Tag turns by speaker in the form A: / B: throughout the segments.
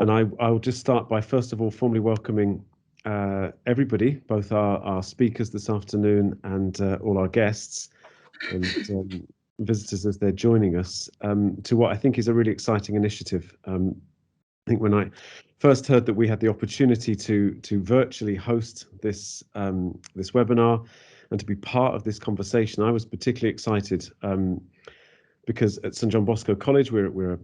A: And I'll just start by, first of all, formally welcoming everybody, both our speakers this afternoon and all our guests and visitors as they're joining us, to what I think is a really exciting initiative. I think when I first heard that we had the opportunity to virtually host this this webinar and to be part of this conversation, I was particularly excited because at St John Bosco College, we're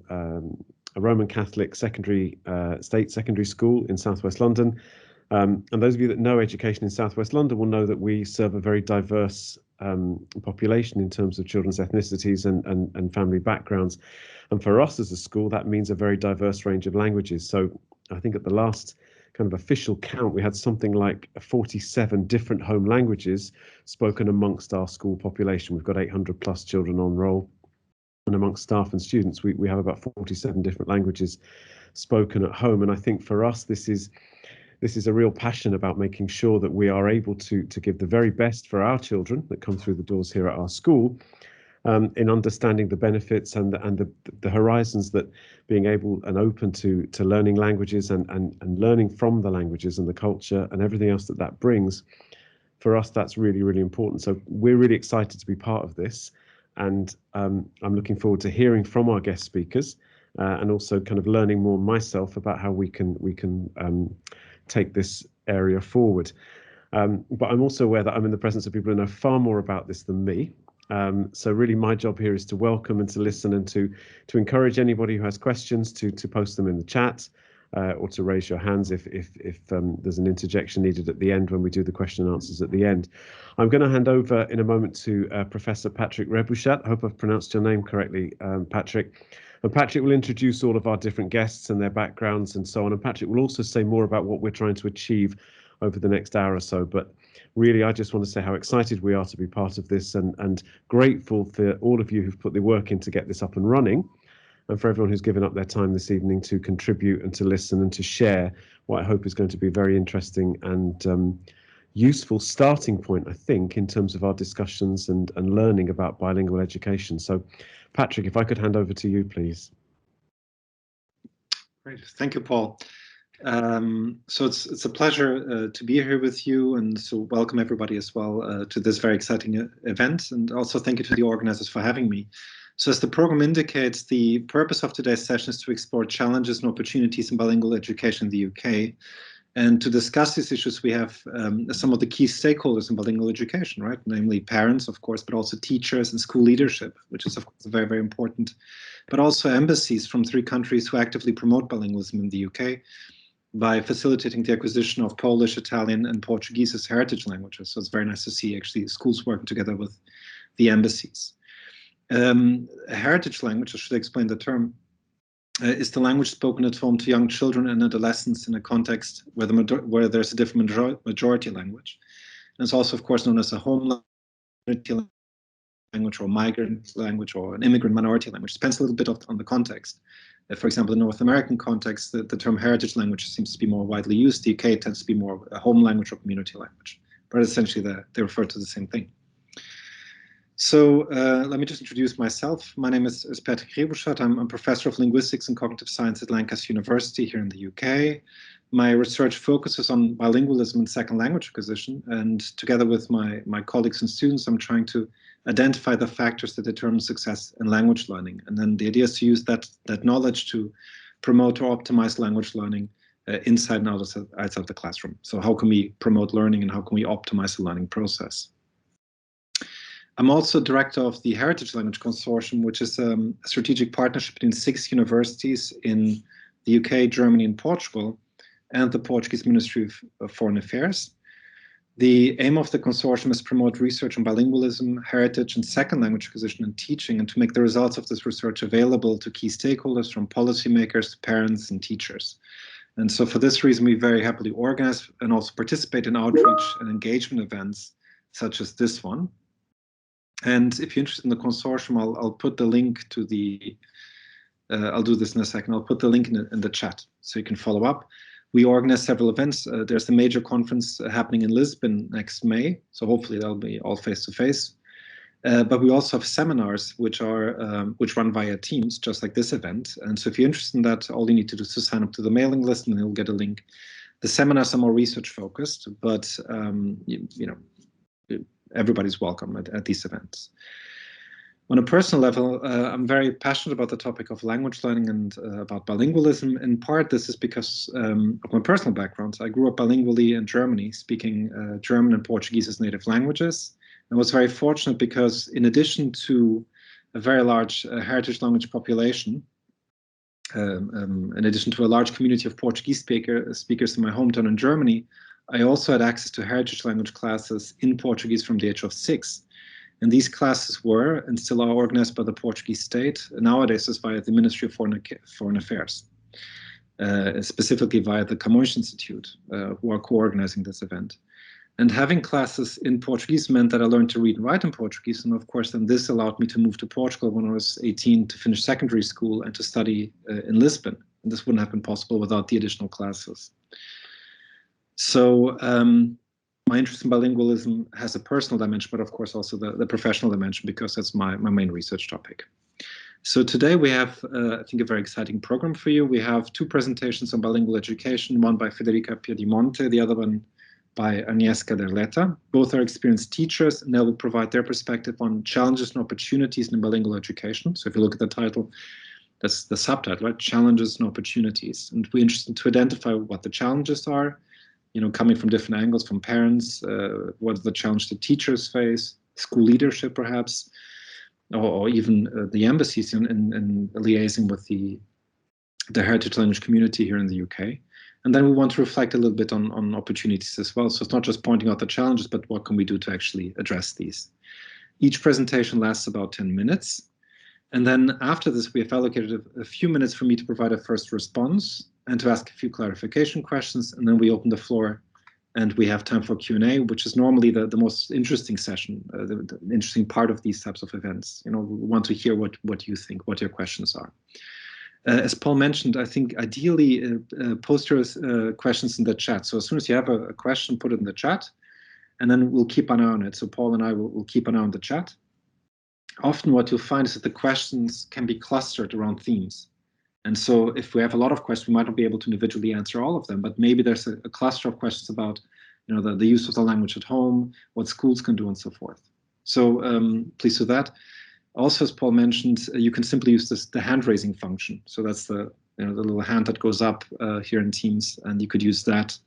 A: a Roman Catholic secondary state secondary school in Southwest London. And those of you that know education in Southwest London will know that we serve a very diverse population in terms of children's ethnicities and family backgrounds. And for us as a school, that means a very diverse range of languages. So I think at the last kind of official count, we had something like 47 different home languages spoken amongst our school population. We've got 800 plus children on roll. And amongst staff and students, we have about 47 different languages spoken at home. And I think for us, this is a real passion about making sure that we are able to give the very best for our children that come through the doors here at our school, in understanding the benefits and the horizons that being able and open to learning languages and learning from the languages and the culture and everything else that brings. For us, that's really, really important. So we're really excited to be part of this. And I'm looking forward to hearing from our guest speakers and also kind of learning more myself about how we can take this area forward. But I'm also aware that I'm in the presence of people who know far more about this than me. So really my job here is to welcome and to listen and to encourage anybody who has questions to post them in the chat or to raise your hands if there's an interjection needed at the end when we do the question and answers at the end. I'm going to hand over in a moment to Professor Patrick Rebouchat. I hope I've pronounced your name correctly, Patrick. And Patrick will introduce all of our different guests and their backgrounds and so on. And Patrick will also say more about what we're trying to achieve over the next hour or so. But really, I just want to say how excited we are to be part of this and grateful for all of you who've put the work in to get this up and running, and for everyone who's given up their time this evening to contribute and to listen and to share what I hope is going to be a very interesting and useful starting point, I think, in terms of our discussions and learning about bilingual education. So, Patrick, if I could hand over to you, please.
B: Great, thank you, Paul. So it's a pleasure to be here with you, and so welcome everybody as well to this very exciting event, and also thank you to the organizers for having me. So as the program indicates, the purpose of today's session is to explore challenges and opportunities in bilingual education in the UK. And to discuss these issues, we have some of the key stakeholders in bilingual education, right? Namely parents, of course, but also teachers and school leadership, which is, of course, very, very important. But also embassies from 3 countries who actively promote bilingualism in the UK by facilitating the acquisition of Polish, Italian, and Portuguese as heritage languages. So it's very nice to see, actually, schools working together with the embassies. A heritage language, I should explain the term, is the language spoken at home to young children and adolescents in a context where there's a different majority language. And it's also, of course, known as a home language or migrant language or an immigrant minority language. It depends a little bit on the context. For example, in the North American context, the term heritage language seems to be more widely used. The UK tends to be more a home language or community language, but essentially they refer to the same thing. So let me just introduce myself. My name is Patrick Rebouchat. I'm a professor of linguistics and cognitive science at Lancaster University here in the UK. My research focuses on bilingualism and second language acquisition, and together with my colleagues and students, I'm trying to identify the factors that determine success in language learning. And then the idea is to use that knowledge to promote or optimize language learning inside and outside the classroom. So how can we promote learning and how can we optimize the learning process? I'm also director of the Heritage Language Consortium, which is a strategic partnership between 6 universities in the UK, Germany, and Portugal, and the Portuguese Ministry of Foreign Affairs. The aim of the consortium is to promote research on bilingualism, heritage, and second language acquisition and teaching, and to make the results of this research available to key stakeholders, from policymakers to parents and teachers. And so for this reason, we very happily organize and also participate in outreach and engagement events such as this one. And if you're interested in the consortium, I'll put the link to the, I'll do this in a second, I'll put the link in the chat so you can follow up. We organize several events. There's a major conference happening in Lisbon next May, so hopefully that'll be all face-to-face. But we also have seminars which run via Teams, just like this event. And so if you're interested in that, all you need to do is to sign up to the mailing list, and you'll get a link. The seminars are more research focused, but everybody's welcome at these events. On a personal level, I'm very passionate about the topic of language learning and about bilingualism. In part, this is because of my personal background. I grew up bilingually in Germany, speaking German and Portuguese as native languages. I was very fortunate because, in addition to a very large heritage language population, in addition to a large community of Portuguese speakers in my hometown in Germany, I also had access to heritage language classes in Portuguese from the age of 6. And these classes were and still are organized by the Portuguese state. Nowadays, it's via the Ministry of Foreign Affairs, specifically via the Camões Institute, who are co-organizing this event. And having classes in Portuguese meant that I learned to read and write in Portuguese. And of course, then this allowed me to move to Portugal when I was 18 to finish secondary school and to study in Lisbon. And this wouldn't have been possible without the additional classes. So my interest in bilingualism has a personal dimension, but of course also the professional dimension, because that's my main research topic. So today we have, I think, a very exciting program for you. We have 2 presentations on bilingual education, one by Federica Piedimonte, the other one by Agnieszka Derleta. Both are experienced teachers, and they will provide their perspective on challenges and opportunities in bilingual education. So if you look at the title, that's the subtitle, right? Challenges and opportunities. And we're interested to identify what the challenges are, coming from different angles, from parents, what are the challenges that teachers face, school leadership perhaps, or even the embassies in liaising with the heritage language community here in the UK. And then we want to reflect a little bit on opportunities as well. So it's not just pointing out the challenges, but what can we do to actually address these. Each presentation lasts about 10 minutes. And then after this, we have allocated a few minutes for me to provide a first response and to ask a few clarification questions. And then we open the floor and we have time for Q&A, which is normally the most interesting session, the interesting part of these types of events. We want to hear what you think, what your questions are. As Paul mentioned, I think ideally post your questions in the chat. So as soon as you have a question, put it in the chat, and then we'll keep an eye on it. So Paul and I will keep an eye on the chat. Often what you'll find is that the questions can be clustered around themes. And so if we have a lot of questions, we might not be able to individually answer all of them, but maybe there's a cluster of questions about the use of the language at home, what schools can do, and so forth. So please do that. Also, as Paul mentioned, you can simply use the hand-raising function. So that's the little hand that goes up here in Teams, and you could use that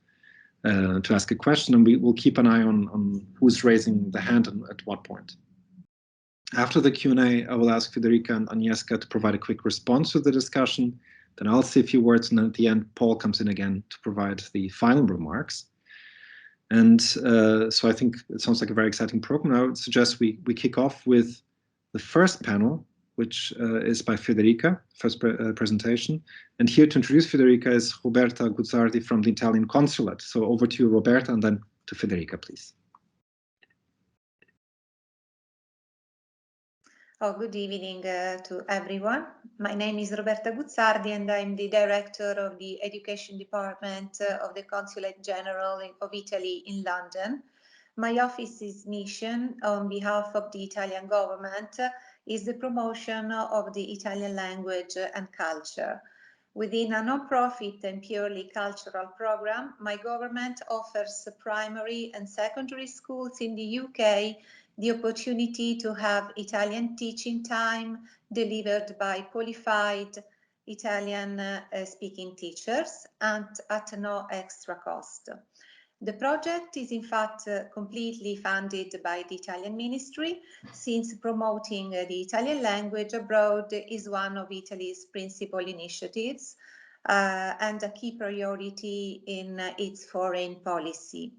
B: to ask a question, and we will keep an eye on who's raising the hand and at what point. After the Q&A, I will ask Federica and Agnieszka to provide a quick response to the discussion. Then I'll say a few words, and then at the end, Paul comes in again to provide the final remarks. And so I think it sounds like a very exciting program. I would suggest we kick off with the first panel, which is by Federica, first presentation. And here to introduce Federica is Roberta Guzzardi from the Italian Consulate. So over to you, Roberta, and then to Federica, please.
C: Oh, good evening to everyone. My name is Roberta Guzzardi, and I'm the director of the Education Department of the Consulate General of Italy in London. My office's mission on behalf of the Italian government is the promotion of the Italian language and culture. Within a non-profit and purely cultural program, my government offers primary and secondary schools in the UK the opportunity to have Italian teaching time delivered by qualified Italian-speaking teachers and at no extra cost. The project is in fact completely funded by the Italian Ministry, since promoting the Italian language abroad is one of Italy's principal initiatives and a key priority in its foreign policy.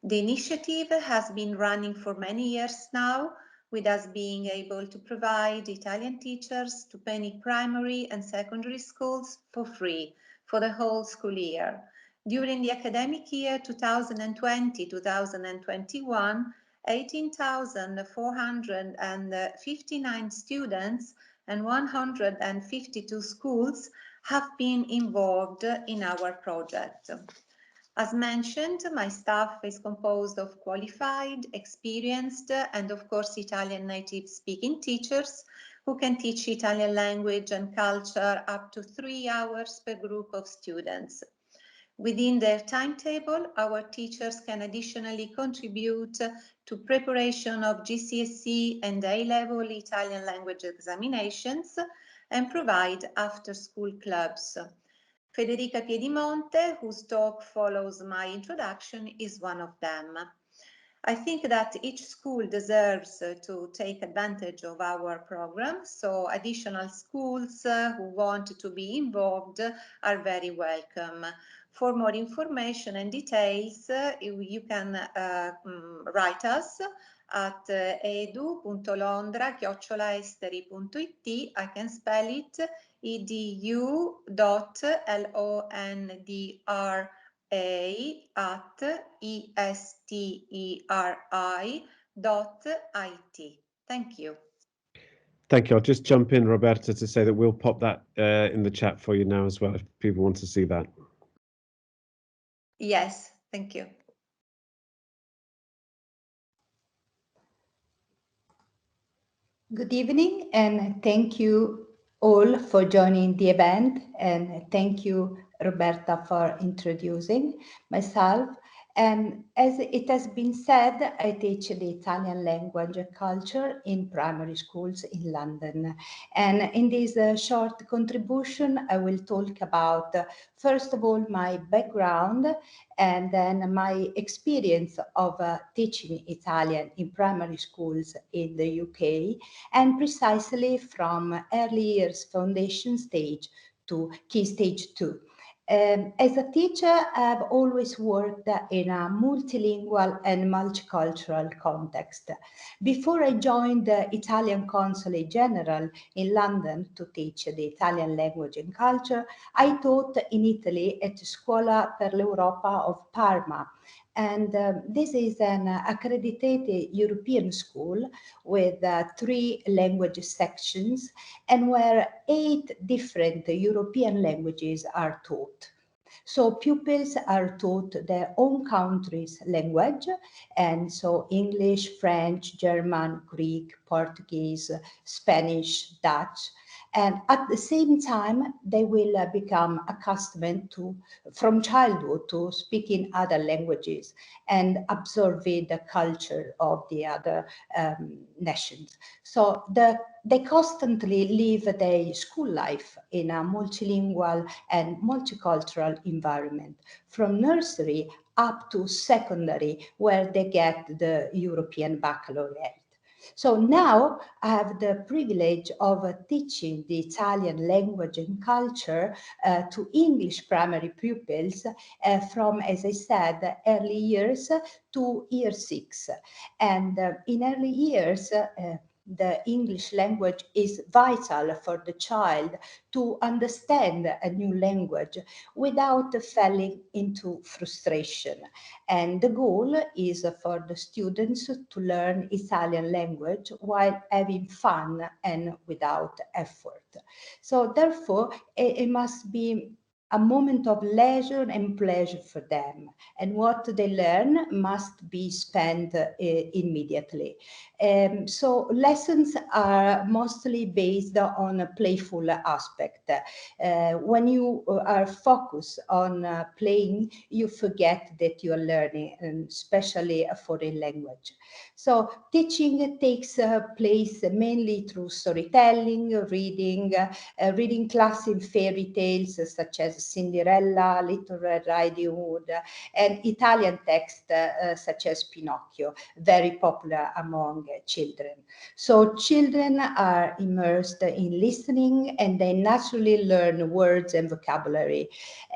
C: The initiative has been running for many years now, with us being able to provide Italian teachers to many primary and secondary schools for free for the whole school year. During the academic year 2020-2021, 18,459 students and 152 schools have been involved in our project. As mentioned, my staff is composed of qualified, experienced, and of course Italian native speaking teachers who can teach Italian language and culture up to 3 hours per group of students. Within their timetable, our teachers can additionally contribute to preparation of GCSE and A-level Italian language examinations and provide after-school clubs. Federica Piedimonte, whose talk follows my introduction, is one of them. I think that each school deserves to take advantage of our program, so additional schools who want to be involved are very welcome. For more information and details, you can write us at edu.londra@esteri.it. I can spell it edu.londra@esteri.it. Thank you.
A: Thank you. I'll just jump in, Roberta, to say that we'll pop that in the chat for you now as well, if people want to see that.
C: Yes, thank you.
D: Good evening, and thank you all for joining the event, and thank you, Roberta, for introducing myself. And as it has been said, I teach the Italian language and culture in primary schools in London. And in this short contribution, I will talk about, first of all, my background, and then my experience of teaching Italian in primary schools in the UK, and precisely from early years foundation stage to key stage 2. As a teacher, I've always worked in a multilingual and multicultural context. Before I joined the Italian Consulate General in London to teach the Italian language and culture, I taught in Italy at Scuola per l'Europa of Parma. And this is an accredited European school with 3 language sections, and where 8 different European languages are taught. So pupils are taught their own country's language, and so English, French, German, Greek, Portuguese, Spanish, Dutch. And at the same time, they will become accustomed to, from childhood, to speaking other languages and absorbing the culture of the other nations. So they constantly live their school life in a multilingual and multicultural environment, from nursery up to secondary, where they get the European baccalaureate. So now I have the privilege of teaching the Italian language and culture to English primary pupils from, as I said, early years to year 6. And in early years, the English language is vital for the child to understand a new language without falling into frustration. And the goal is for the students to learn Italian language while having fun and without effort. So therefore, it must be a moment of leisure and pleasure for them, and what they learn must be spent immediately. So lessons are mostly based on a playful aspect. When you are focused on playing, you forget that you are learning, especially a foreign language. So teaching takes place mainly through storytelling, reading classic fairy tales such as Cinderella, Little Red Riding Hood, and Italian text such as Pinocchio, very popular among children. So children are immersed in listening, and they naturally learn words and vocabulary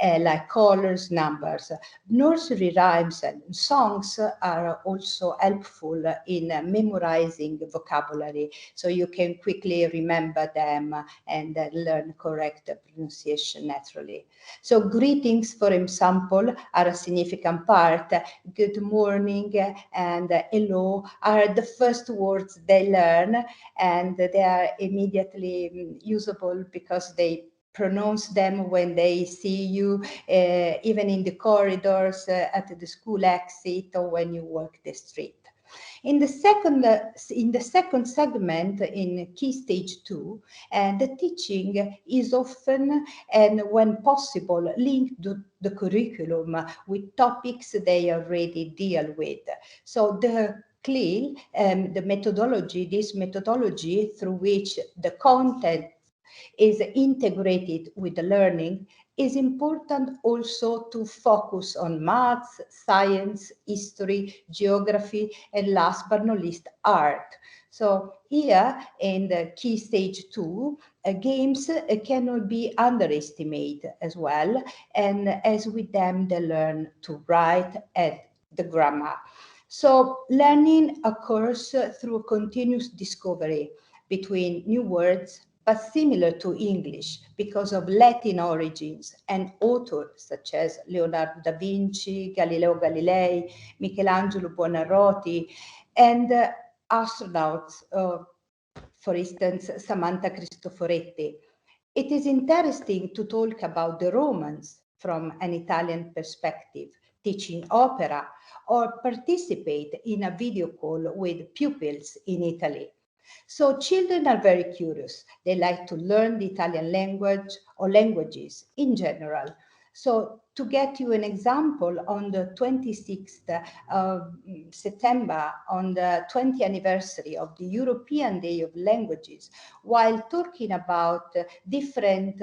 D: like colors, numbers. Nursery rhymes and songs are also helpful in memorizing vocabulary, so you can quickly remember them and learn correct pronunciation naturally. So greetings, for example, are a significant part. Good morning and hello are the first words they learn, and they are immediately usable because they pronounce them when they see you, even in the corridors, at the school exit, or when you walk the street. In the second segment, in Key Stage 2, the teaching is often, and when possible, linked to the curriculum with topics they already deal with. So the CLIL, this methodology through which the content is integrated with the learning, is important also to focus on maths, science, history, geography, and last but not least, art. So here in the Key Stage 2, games cannot be underestimated as well, and as with them they learn to write and the grammar. So learning occurs through continuous discovery between new words, but similar to English because of Latin origins and authors such as Leonardo da Vinci, Galileo Galilei, Michelangelo Buonarroti, and astronauts, for instance, Samantha Cristoforetti. It is interesting to talk about the Romans from an Italian perspective, teaching opera, or participate in a video call with pupils in Italy. So children are very curious. They like to learn the Italian language or languages in general. So to get you an example, on the 26th of September, on the 20th anniversary of the European Day of Languages, while talking about different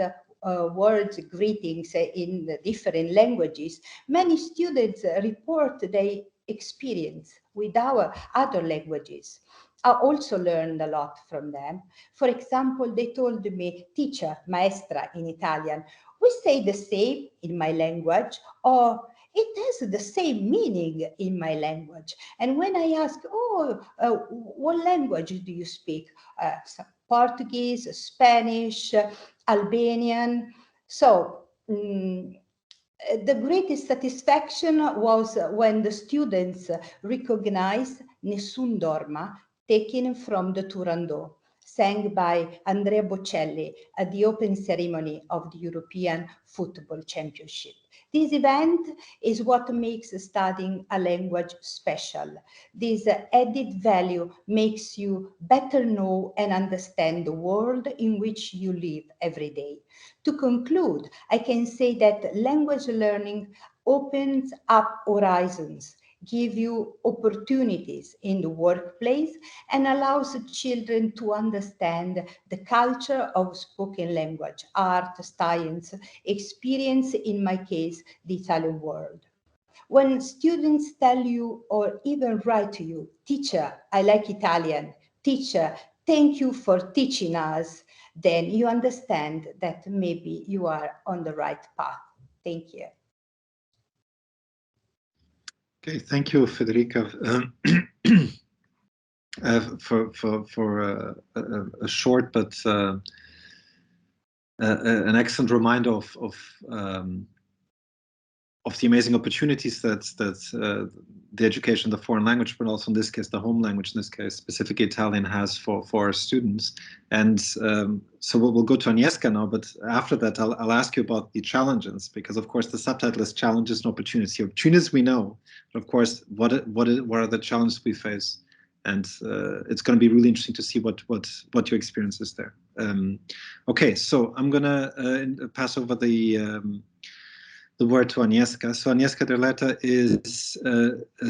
D: words, greetings in the different languages, many students report their experience with our other languages. I also learned a lot from them. For example, they told me, teacher, maestra in Italian, we say the same in my language, or it has the same meaning in my language. And when I ask, what language do you speak? Portuguese, Spanish, Albanian. So the greatest satisfaction was when the students recognized Nessun Dorma, taken from the Turandot, sang by Andrea Bocelli at the open ceremony of the European Football Championship. This event is what makes studying a language special. This added value makes you better know and understand the world in which you live every day. To conclude, I can say that language learning opens up horizons, gives you opportunities in the workplace, and allows children to understand the culture of spoken language, art, science, experience, in my case, the Italian world. When students tell you or even write to you, teacher, I like Italian, teacher, thank you for teaching us, then you understand that maybe you are on the right path. Thank you.
B: Okay, thank you, Federica, for a short but an excellent reminder of the amazing opportunities that the education of the foreign language, but also in this case the home language, in this case specifically Italian, has for our students. And so we'll go to Agnieszka now, but after that I'll ask you about the challenges, because of course the subtitle is Challenges and Opportunities. Opportunities we know, but of course what are the challenges we face? And it's going to be really interesting to see what your experience is there. Okay, so I'm gonna pass over the word to Agnieszka. So Agnieszka Derleta is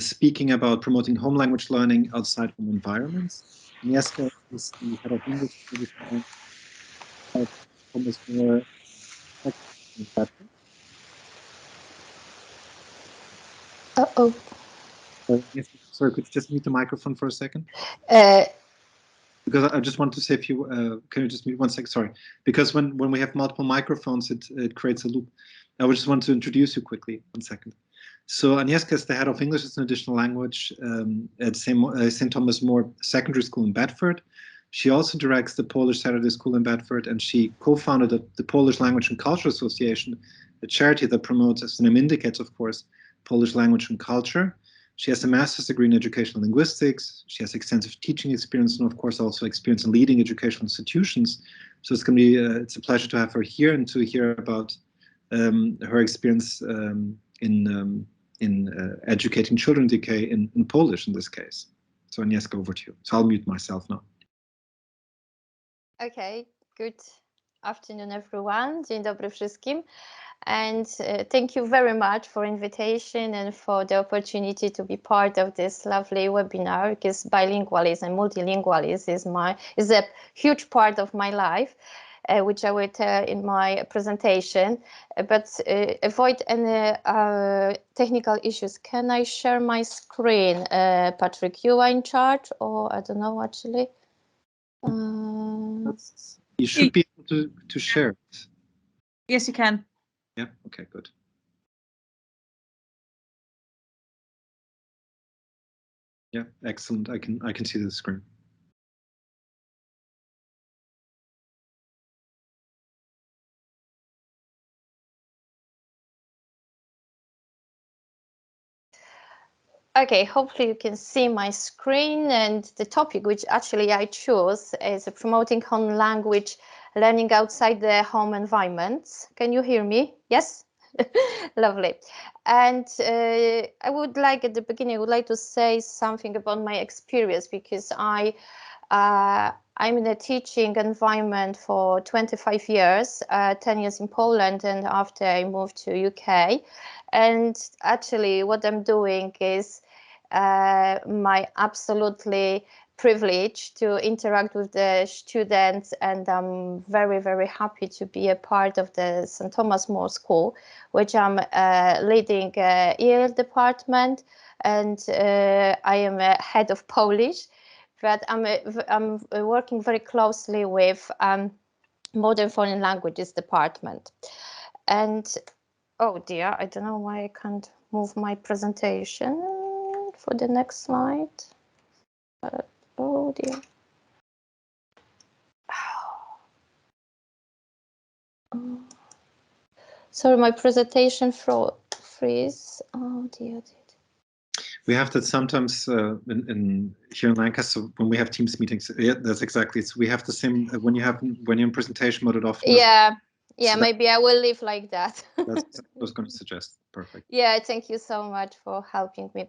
B: speaking about promoting home language learning outside home environments. Agnieszka is the head of English almost more.
E: Uh-oh.
B: Sorry, could you just mute the microphone for a second? Because I just want to say, if you can you just mute 1 second? Sorry, because when we have multiple microphones, it creates a loop. I would just want to introduce you quickly. 1 second. So Agnieszka is the head of English as an additional language at St. Thomas More Secondary School in Bedford. She also directs the Polish Saturday School in Bedford, and she co-founded the Polish Language and Culture Association, a charity that promotes, as the name indicates, of course, Polish language and culture. She has a master's degree in educational linguistics. She has extensive teaching experience and, of course, also experience in leading educational institutions So it's going to be it's a pleasure to have her here and to hear about her experience in educating children DK in Polish in this case. So Agnieszka, over to you. So I'll mute myself now.
E: Okay, good afternoon, everyone. Dzień dobry wszystkim. And thank you very much for invitation and for the opportunity to be part of this lovely webinar, because bilingualism, multilingualism is a huge part of my life, which I will tell in my presentation. But avoid any technical issues. Can I share my screen? Patrick, you are in charge, or I don't know actually.
B: You should be able to share it.
F: Yes, you can.
B: Yeah, okay, good. Yeah, excellent. I can see the screen.
E: Okay, hopefully you can see my screen, and the topic which actually I chose is promoting home language learning outside the home environment. Can you hear me? Yes? Lovely. And I would like at the beginning, I would like to say something about my experience, because I'm in a teaching environment for 25 years, 10 years in Poland, and after I moved to UK. And actually what I'm doing is my absolutely privilege to interact with the students, and I'm very, very happy to be a part of the St. Thomas More School, which I'm leading EL department, and I am a head of Polish, but I'm working very closely with modern foreign languages department. And oh dear, I don't know why I can't move my presentation for the next slide. Oh dear. Oh. Sorry, my presentation freeze. Oh dear.
B: We have that sometimes here in Lancaster when we have Teams meetings. Yeah, that's exactly. So we have the same when you're in presentation mode. It often.
E: Yeah,
B: so
E: maybe I will leave like that.
B: That's what I was going to suggest. Perfect.
E: Yeah, thank you so much for helping me.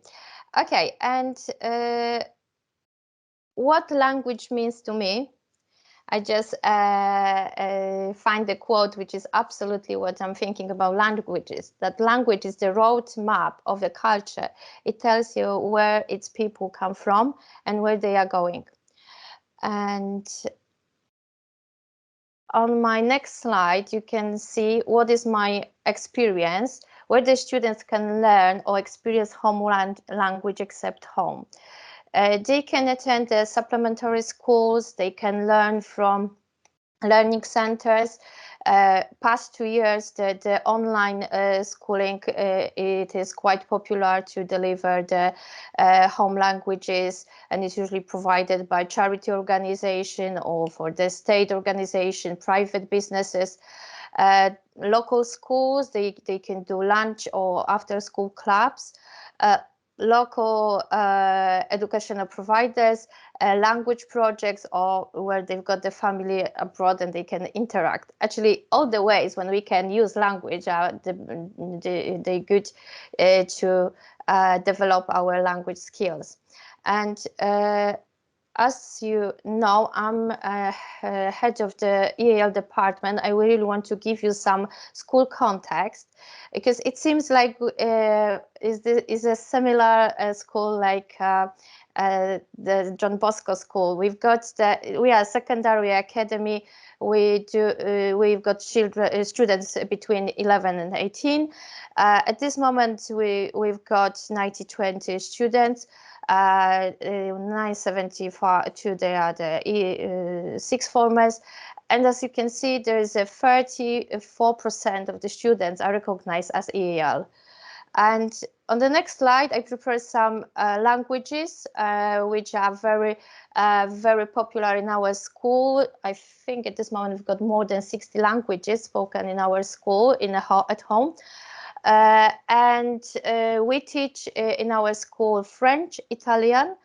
E: Okay, and what language means to me? I just find the quote, which is absolutely what I'm thinking about languages, that language is the road map of the culture. It tells you where its people come from and where they are going. And on my next slide, you can see what is my experience, where the students can learn or experience homeland language except home. They can attend the supplementary schools, they can learn from learning centers. Past 2 years, the online schooling, it is quite popular to deliver the home languages, and it's usually provided by charity organization or for the state organization, private businesses. Local schools, they can do lunch or after school clubs. Local educational providers, language projects, or where they've got the family abroad and they can interact. Actually, all the ways when we can use language are the good to develop our language skills. And as you know, I'm head of the EAL department. I really want to give you some school context, because it seems like is a similar school like the John Bosco School. We are a secondary academy. We've got students between 11 and 18. At this moment, we've got 90-20 students. 972, they are the sixth formers. And as you can see, there is a 34% of the students are recognized as EAL. And on the next slide, I prepare some languages which are very, very popular in our school. I think at this moment we've got more than 60 languages spoken in our school at home. And we teach in our school French, Italian,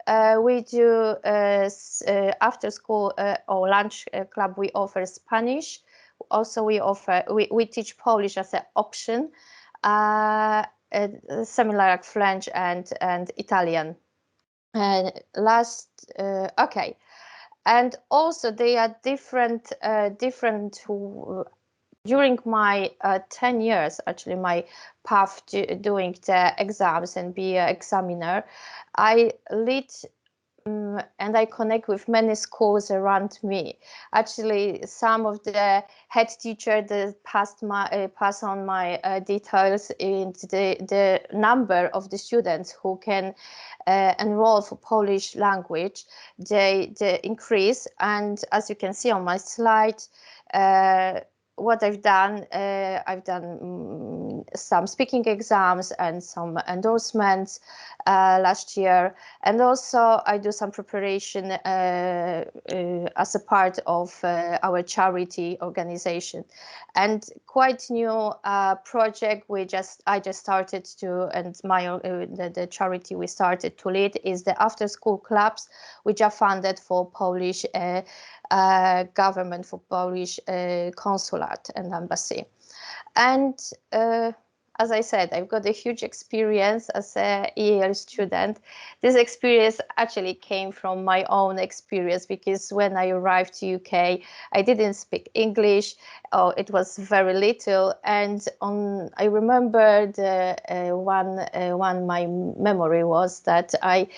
E: we do after school or lunch club. We offer Spanish. Also, we teach Polish as an option, similar like French and Italian. And okay, and also they are different. During my 10 years, actually, my path doing the exams and be an examiner, I lead and I connect with many schools around me. Actually, some of the head teachers pass on my details in the number of the students who can enroll for Polish language. They increase, and as you can see on my slide, what I've done some speaking exams and some endorsements last year, and also I do some preparation as a part of our charity organization. And quite new project I just started to, and the charity we started to lead is the after school clubs, which are funded for Polish government, for Polish consulate and embassy. And as I said, I've got a huge experience as a EAL student. This experience actually came from my own experience, because when I arrived to UK, I didn't speak English. Oh, it was very little. And I remember my memory was that I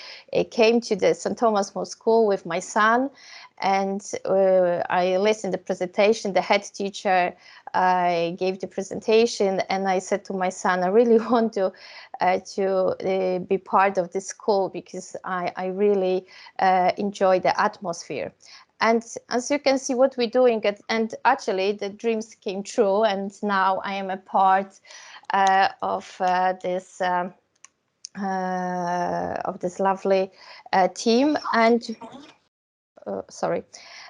E: came to the St. Thomas More School with my son, and I listened to the presentation. The head teacher gave the presentation, and I said to my son, I really want to be part of this school, because I really enjoy the atmosphere. And as you can see what we're doing, and actually the dreams came true, and now I am a part of this lovely team. And sorry.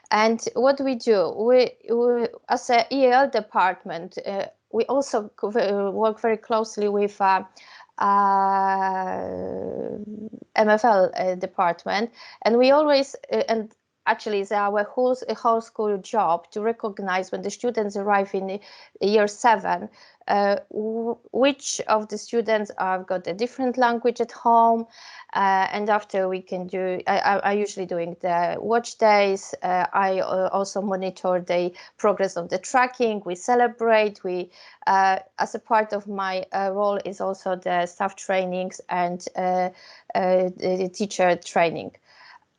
E: And what we do, we as a EL department, we also work very closely with MFL department, and we always and actually it's our whole school job to recognize when the students arrive in year 7, which of the students have got a different language at home, and after we can do, I usually doing the watch days. I also monitor the progress of the tracking. We celebrate. We, as a part of my role, is also the staff trainings and the teacher training.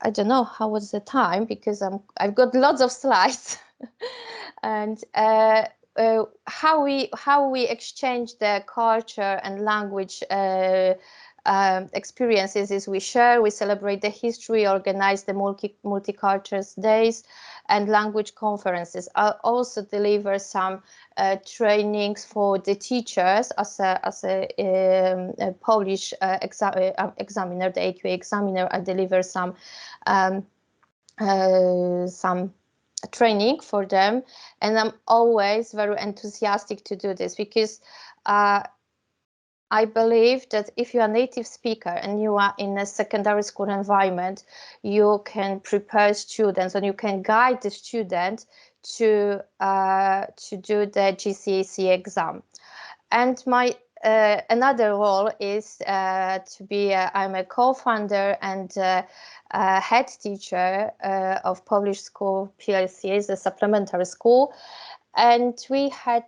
E: I don't know how was the time, because I've got lots of slides, and how we exchange the culture and language experiences is we share, we celebrate the history, organize the multicultural days and language conferences. I also deliver some trainings for the teachers as a Polish examiner, the AQA examiner. I deliver some training for them, and I'm always very enthusiastic to do this, because I believe that if you are a native speaker and you are in a secondary school environment, you can prepare students and you can guide the student to do the GCSE exam. And my another role is to be I'm a co-founder and head teacher of Polish School PLC, is a supplementary school, and we had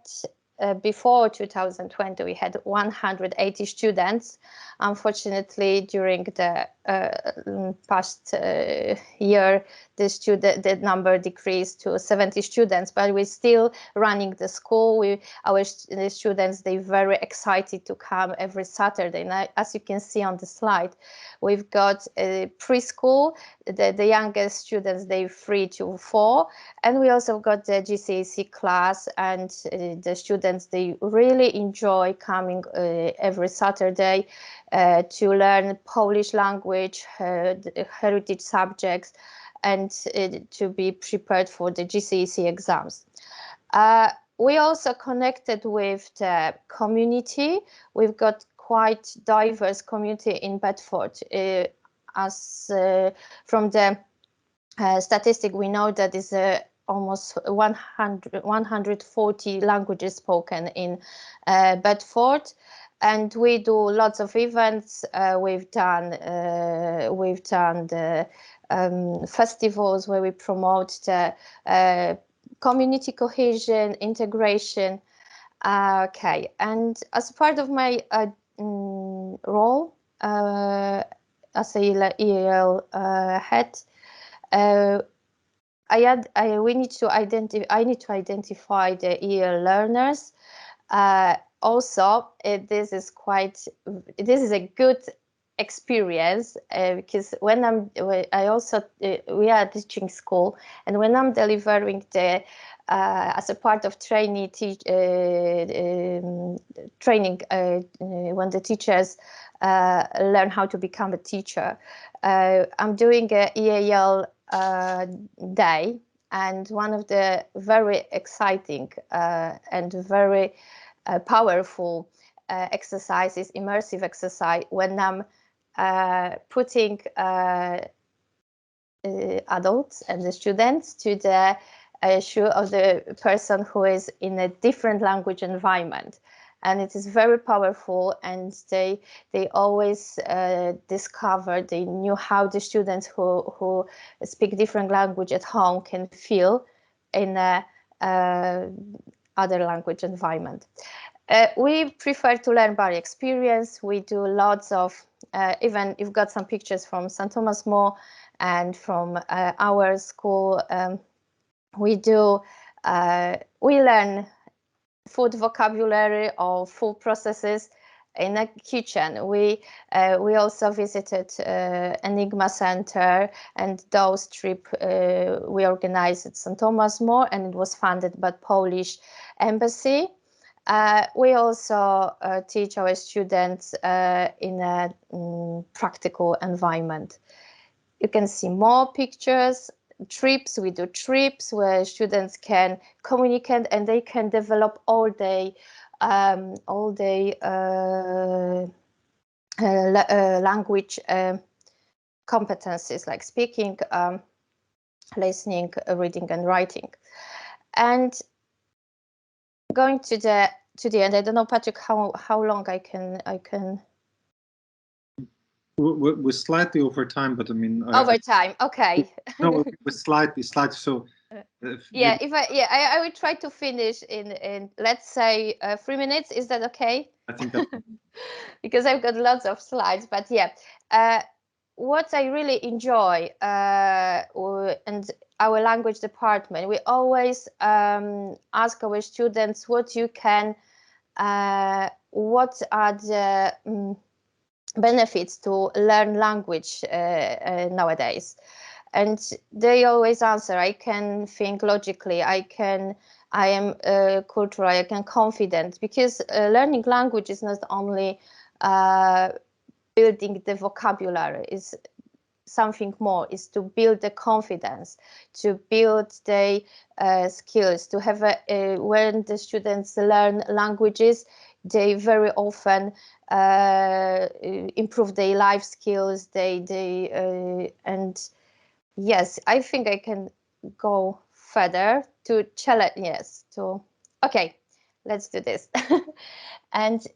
E: before 2020 we had 180 students. Unfortunately, during the past year, the number decreased to 70 students, but we're still running the school. The students, they're very excited to come every Saturday. And as you can see on the slide, we've got a preschool. The youngest students, they're 3 to 4, and we also got the GCSE class, and the students, they really enjoy coming every Saturday to learn Polish language, heritage subjects, and to be prepared for the GCSE exams. We also connected with the community. We've got quite diverse community in Bedford. as from the statistic, we know that is almost 140 languages spoken in Bedford, and we do lots of events. We've done the festivals where we promote the community cohesion, integration. Okay, and as part of my role as a EAL head, I need to identify the EAL learners. Also, this is a good experience because when we are teaching school, and when I'm delivering the as a part of training when the teachers learn how to become a teacher, I'm doing a EAL day, and one of the very exciting and very powerful exercises, immersive exercise, when I'm putting adults and the students to the shoe of the person who is in a different language environment. And it is very powerful, and they always discover, they knew how the students who speak different language at home can feel in a other language environment. We prefer to learn by experience. We do lots of, even you've got some pictures from St. Thomas More and from our school. We learn food vocabulary or food processes in a kitchen. We also visited Enigma Center, and those trip we organized at St. Thomas More, and it was funded by Polish Embassy. We also teach our students in a practical environment. You can see more pictures. Trips, we do trips where students can communicate and they can develop all day language competencies like speaking, listening, reading, and writing. And going to the end, I don't know, Patrick, how long I can.
B: We're slightly over time, but I mean.
E: Over time, okay.
B: No, we're slightly. So.
E: Yeah, I will try to finish in let's say 3 minutes. Is that okay?
B: I think that.
E: Because I've got lots of slides, but yeah. What I really enjoy and our language department, we always ask our students what are the benefits to learn language nowadays. And they always answer, I can think logically, I am cultural, I can confident, because learning language is not only building the vocabulary, is something more, is to build the confidence, to build the skills, to have when the students learn languages, they very often improve their life skills, and yes, I think I can go further to challenge. Yes, okay, let's do this. And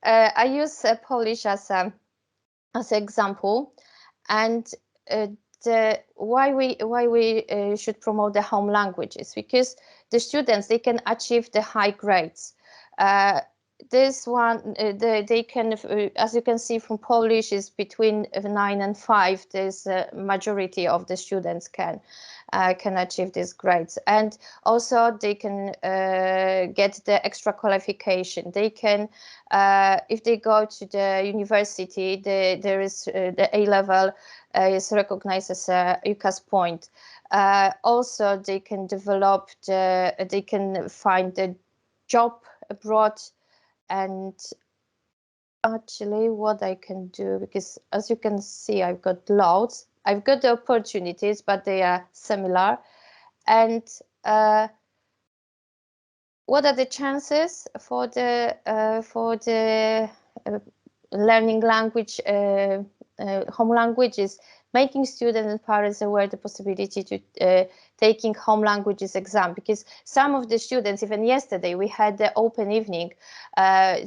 E: I use Polish as an example, and why we should promote the home languages, because the students, they can achieve the high grades. This one, they can, as you can see from Polish, is between 9 and 5. There's a majority of the students can achieve these grades, and also they can get the extra qualification. They can, if they go to the university, there is the A level is recognized as a UCAS point. Also, they can develop they can find a job abroad. And actually what I can do, because as you can see, I've got loads. I've got the opportunities, but they are similar. And what are the chances for the learning language home languages, making students and parents aware of the possibility to taking home languages exam, because some of the students, even yesterday, we had the open evening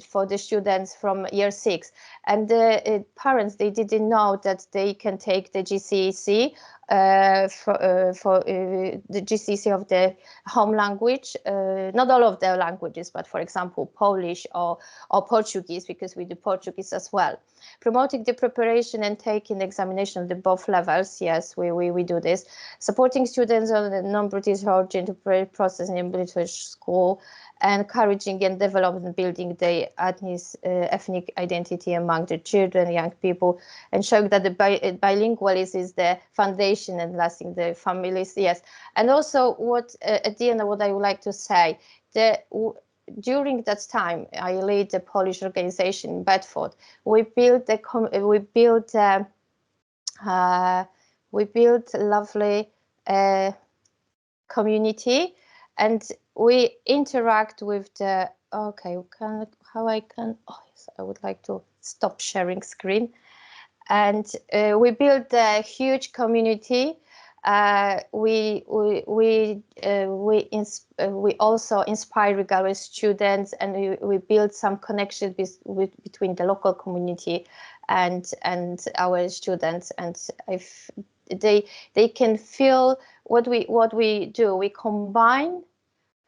E: for the students from year 6, and the parents, they didn't know that they can take the GCSE for the GCSE of the home language, not all of the languages, but for example Polish or Portuguese, because we do Portuguese as well. Promoting the preparation and taking examination of the both levels, yes, we do this. Supporting students on the non-British origin to process in British school, encouraging and developing building the ethnic identity among the children, young people, and showing that the bilingualism is the foundation and lasting the families, yes. And also what at the end, what I would like to say, during that time, I lead the Polish organization in Bedford. We built lovely community, and we interact with the. Okay, Oh yes, I would like to stop sharing screen. And we built a huge community. We also inspire Galway students, and we build some connections between the local community and our students, and if they can feel what we do. We combine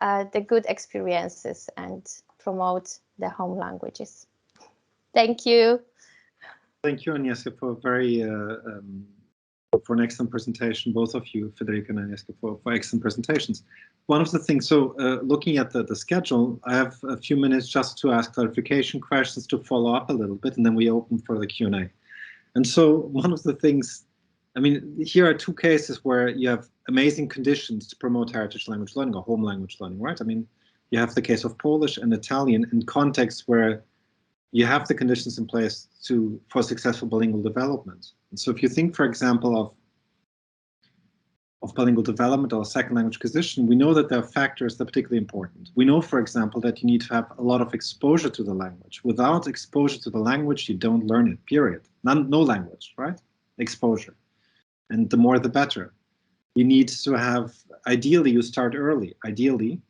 E: the good experiences and promote the home languages. Thank you.
B: Thank you, Agnieszka, for for an excellent presentation. Both of you, Federica and Agnieszka, for excellent presentations. One of the things, so looking at the schedule, I have a few minutes just to ask clarification questions, to follow up a little bit, and then we open for the Q&A. And so one of the things, I mean, here are two cases where you have amazing conditions to promote heritage language learning or home language learning, right? I mean, you have the case of Polish and Italian in contexts where you have the conditions in place for successful bilingual development. And so if you think, for example, of bilingual development or second language acquisition, we know that there are factors that are particularly important. We know, for example, that you need to have a lot of exposure to the language. Without exposure to the language, you don't learn it, period. No language, right? Exposure. And the more, the better. You need to have, ideally, you start early. Ideally,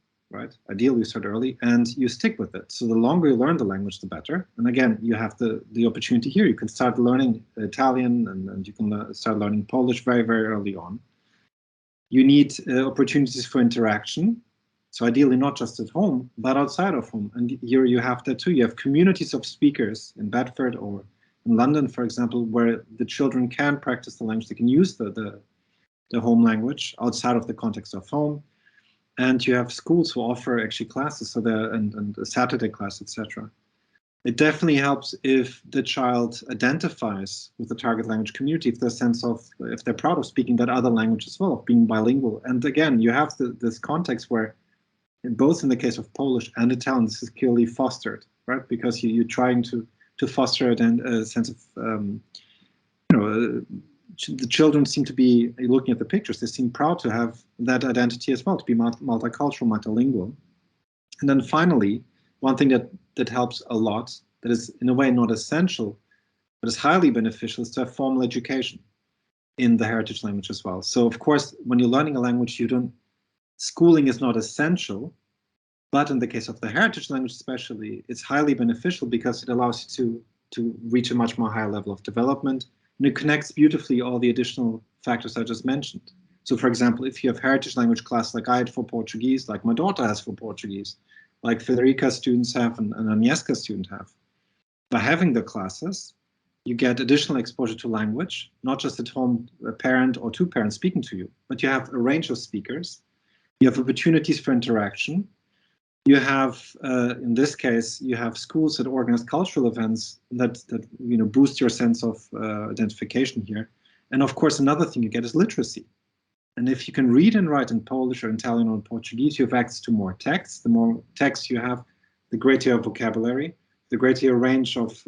B: you start early and you stick with it. So the longer you learn the language, the better. And again, you have the opportunity here. You can start learning Italian and you can start learning Polish very, very early on. You need opportunities for interaction. So ideally, not just at home, but outside of home. And here you have that too. You have communities of speakers in Bedford or in London, for example, where the children can practice the language. They can use the home language outside of the context of home. And you have schools who offer actually classes, so and a Saturday class, etc. It definitely helps if the child identifies with the target language community, if they're proud of speaking that other language as well, of being bilingual. And again, you have this context where, both in the case of Polish and Italian, this is clearly fostered, right? Because you're trying to foster a sense of, the children seem to be, looking at the pictures, they seem proud to have that identity as well, to be multicultural, multilingual. And then finally, one thing that helps a lot, that is in a way not essential, but is highly beneficial, is to have formal education in the heritage language as well. So of course, when you're learning a language, schooling is not essential, but in the case of the heritage language especially, it's highly beneficial because it allows you to reach a much more higher level of development. And it connects beautifully all the additional factors I just mentioned. So for example, if you have heritage language class like I had for Portuguese, like my daughter has for Portuguese, like Federica's students have and Agnieszka's students have, by having the classes, you get additional exposure to language, not just at home, a parent or two parents speaking to you, but you have a range of speakers. You have opportunities for interaction. You have, in this case, you have schools that organize cultural events that boost your sense of identification here. And of course, another thing you get is literacy. And if you can read and write in Polish or Italian or Portuguese, you have access to more text. The more text you have, the greater your vocabulary, the greater your range of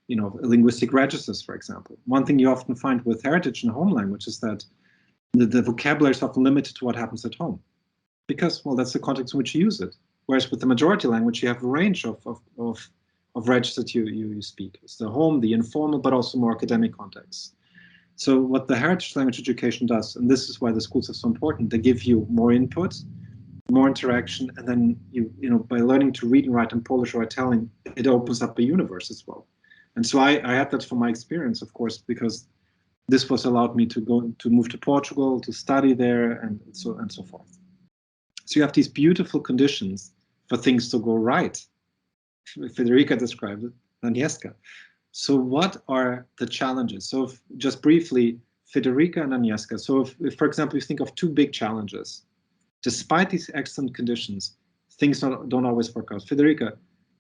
B: linguistic registers, for example. One thing you often find with heritage and home language is that the vocabulary is often limited to what happens at home. Because, well, that's the context in which you use it. Whereas with the majority language, you have a range of of registers you speak. It's the home, the informal, but also more academic context. So what the heritage language education does, and this is why the schools are so important, they give you more input, more interaction, and then you know, by learning to read and write in Polish or Italian, it opens up a universe as well. And so I had that from my experience, of course, because this was allowed me to move to Portugal, to study there, and so forth. So you have these beautiful conditions for things to go right. Federica described it, Agnieszka. So what are the challenges? So just briefly, Federica and Agnieszka. So if, for example, you think of two big challenges, despite these excellent conditions, things don't always work out. Federica,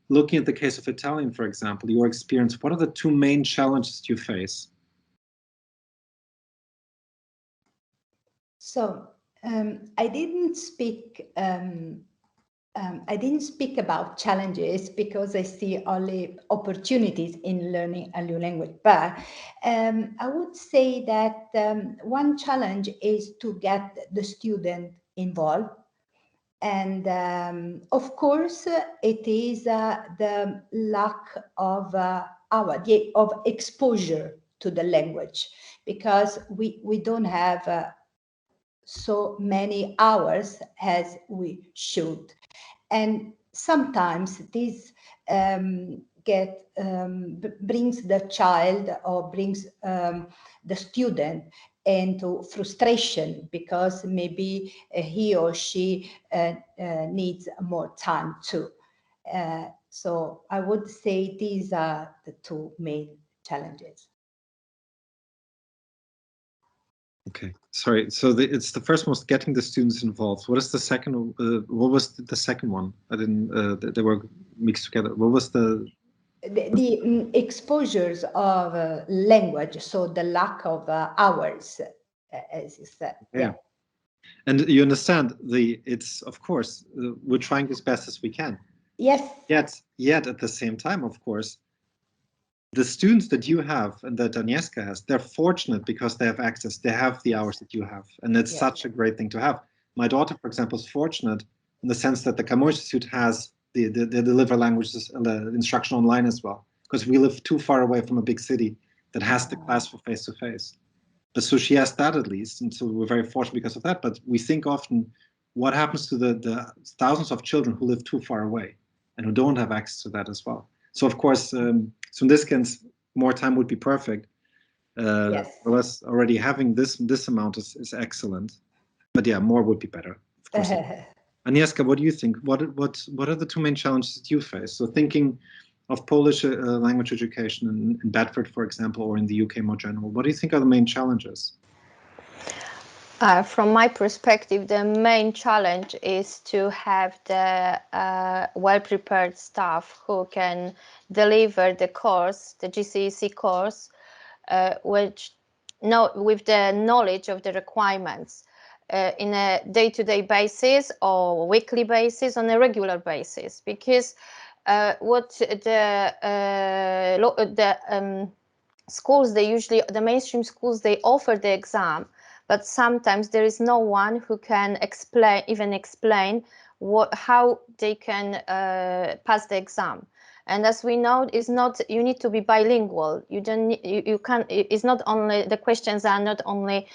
B: looking at the case of Italian, for example, your experience, what are the two main challenges you face?
D: So I didn't speak about challenges because I see only opportunities in learning a new language. But I would say that one challenge is to get the student involved. And of course, it is the lack of of exposure to the language, because we don't have so many hours as we should. And sometimes this brings the child or brings the student into frustration, because maybe he or she needs more time too. So I would say these are the two main challenges.
B: Okay, sorry. So it's the first one was getting the students involved. What is the second? What was the second one? I didn't. They were mixed together. What was the
D: exposures of language? So the lack of hours, as you said.
B: Yeah. And you understand it's of course we're trying as best as we can.
D: Yes.
B: Yet at the same time, of course, the students that you have and that Agnieszka has, they're fortunate because they have access. They have the hours that you have, and it's such a great thing to have. My daughter, for example, is fortunate in the sense that the Camões Institute has the deliver languages instruction online as well, because we live too far away from a big city that has the class for face-to-face. But so she has that at least, and so we're very fortunate because of that. But we think often, what happens to the thousands of children who live too far away and who don't have access to that as well? So of course, so in this case, more time would be perfect.
D: Yes.
B: For us, already having this amount is excellent, but yeah, more would be better. Of course. Agnieszka, what do you think? What are the two main challenges that you face? So thinking of Polish language education in Bedford, for example, or in the UK more general, what do you think are the main challenges?
E: From my perspective, the main challenge is to have the well-prepared staff who can deliver the course, the GCSE course, with the knowledge of the requirements in a day-to-day basis or weekly basis, on a regular basis. Because what the schools, the mainstream schools, they offer the exam, but sometimes there is no one who can explain how they can pass the exam. And as we know, you need to be bilingual. It's not only, the questions are not only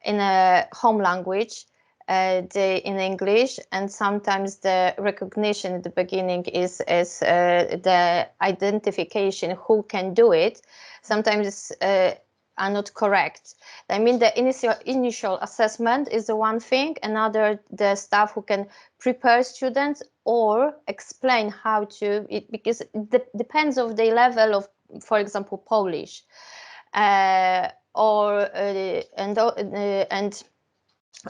E: in a home language, in English, and sometimes the recognition at the beginning is the identification who can do it. Sometimes are not correct. I mean, the initial assessment is the one thing, another the staff who can prepare students or explain how to, because it depends of the level of, for example, Polish, and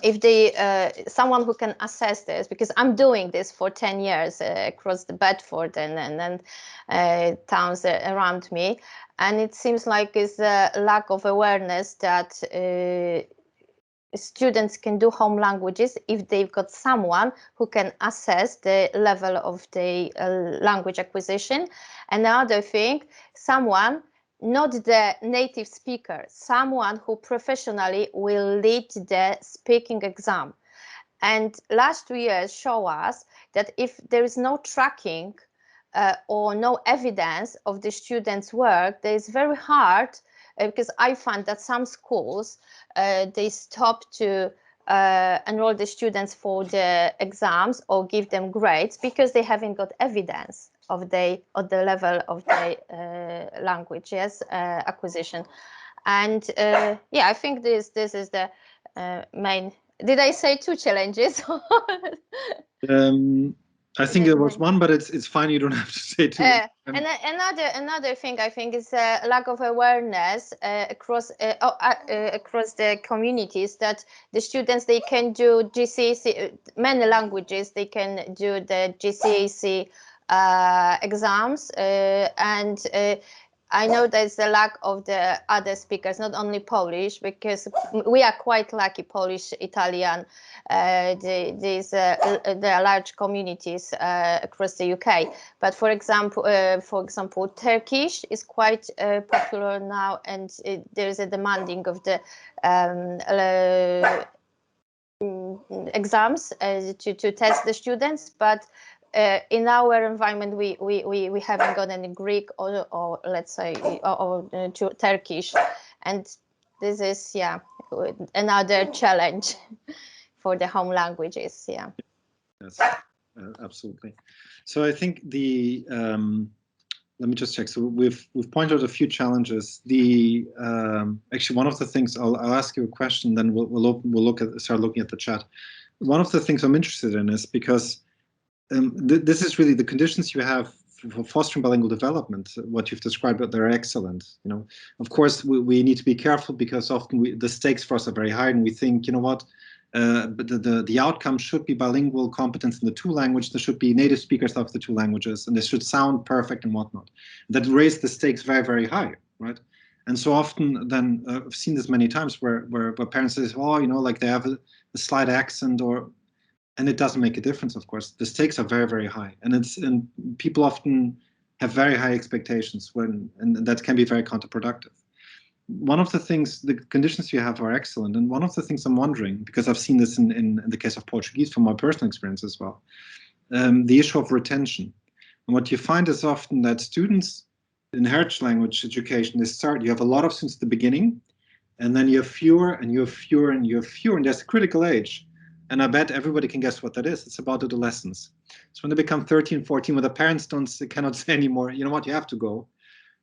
E: if someone who can assess this, because I'm doing this for 10 years across the Bedford and towns around me, and it seems like it's a lack of awareness that students can do home languages if they've got someone who can assess the level of the language acquisition. Another thing, someone, not the native speaker, someone who professionally will lead the speaking exam. And last 2 years show us that if there is no tracking or no evidence of the students' work, it's very hard because I find that some schools they stop to enroll the students for the exams or give them grades because they haven't got evidence of the level of the language acquisition. And yeah, I think this is the main. Did I say 2 challenges?
B: I think there was one, but it's fine. You don't have to say 2.
E: And another thing I think is a lack of awareness across the communities that the students, they can do GCSE, many languages, they can do the GCSE exams, and I know there's a lack of the other speakers, not only Polish, because we are quite lucky, Polish, Italian, there are large communities across the UK. But for example, Turkish is quite popular now, and there is a demanding of the exams to test the students, but in our environment, we haven't got any Greek or let's say or Turkish, and this is another challenge for the home languages. Yeah.
B: Yes, absolutely. So I think the let me just check. So we've pointed out a few challenges. The actually one of the things I'll ask you a question, then we'll start looking at the chat. One of the things I'm interested in is because this is really the conditions you have for fostering bilingual development. What you've described, but they're excellent. You know, of course, we need to be careful because often the stakes for us are very high, and we think, you know what, but the outcome should be bilingual competence in the 2 languages. There should be native speakers of the 2 languages, and they should sound perfect and whatnot. That raise the stakes very, very high, right? And so often, then I've seen this many times where parents say, oh, you know, like they have a slight accent and it doesn't make a difference, of course. The stakes are very, very high. And people often have very high expectations and that can be very counterproductive. One of the things, the conditions you have are excellent. And one of the things I'm wondering, because I've seen this in the case of Portuguese from my personal experience as well, the issue of retention. And what you find is often that students in heritage language education, you have a lot of students at the beginning, and then you have fewer and you have fewer and you have fewer, and there's a critical age. And I bet everybody can guess what that is. It's about adolescence. So when they become 13, 14, when the parents cannot say anymore, you know what, you have to go,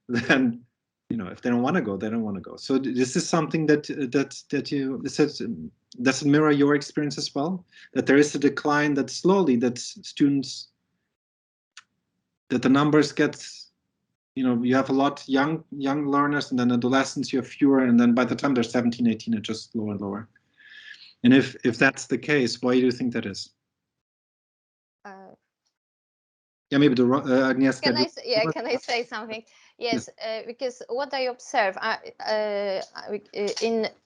B: then, you know, if they don't want to go, they don't want to go. So this is something that does it mirror your experience as well? That there is a decline that slowly, that students, that the numbers get, you know, you have a lot young learners, and then adolescents, you have fewer, and then by the time they're 17, 18, it's just lower and lower. And if that's the case, why do you think that is? Yeah, maybe Agnieszka.
E: Can I say something? Yes, because what I observe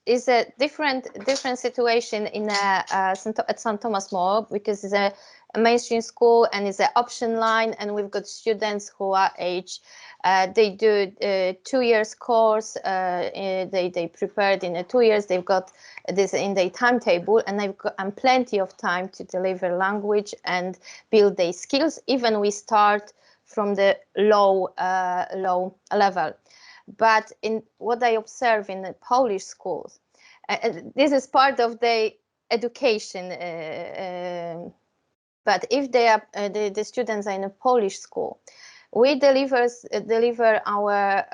E: is a different situation at St. Thomas More, because it's a mainstream school and it's an option line, and we've got students who are aged. They do 2 years course. They prepared in 2 years. They've got this in their timetable, and they've got plenty of time to deliver language and build their skills. Even we start from the low level. But in what I observe in the Polish schools, this is part of the education. But if they are the students are in a Polish school, we deliver our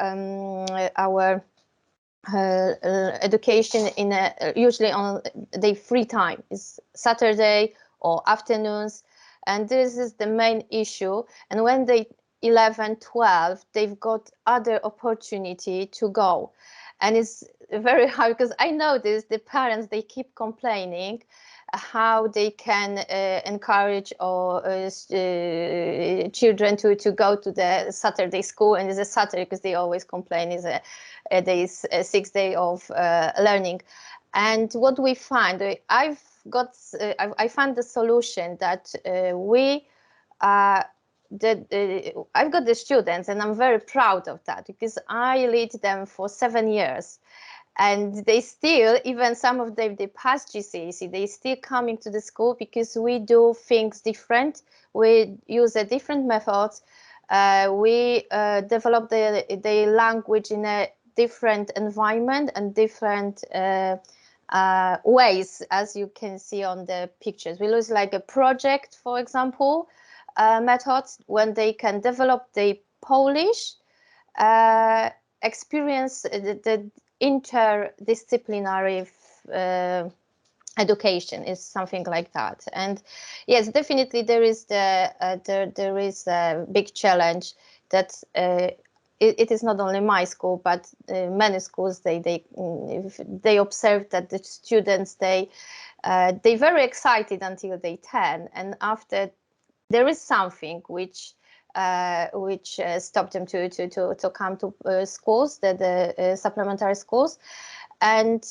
E: education in usually on their free time. It's Saturday or afternoons, and this is the main issue. And when they 11, 12, they've got other opportunity to go, and it's very hard, because I notice the parents, they keep complaining how they can encourage children to go to the Saturday school, and it's a Saturday because they always complain is a 6 day of learning. And what we find, I found the solution that I've got the students, and I'm very proud of that, because I lead them for 7 years. And they still, even some of them, they pass GCSE, they still coming to the school because we do things different. We use a different methods. we develop the language in a different environment and different ways, as you can see on the pictures. We use like a project, for example, methods when they can develop the Polish experience, the interdisciplinary education is something like that. And yes, definitely there is there is a big challenge that it is not only my school, but many schools they observe that the students they very excited until they 10, and after there is something which stopped them to come to schools, the supplementary schools. And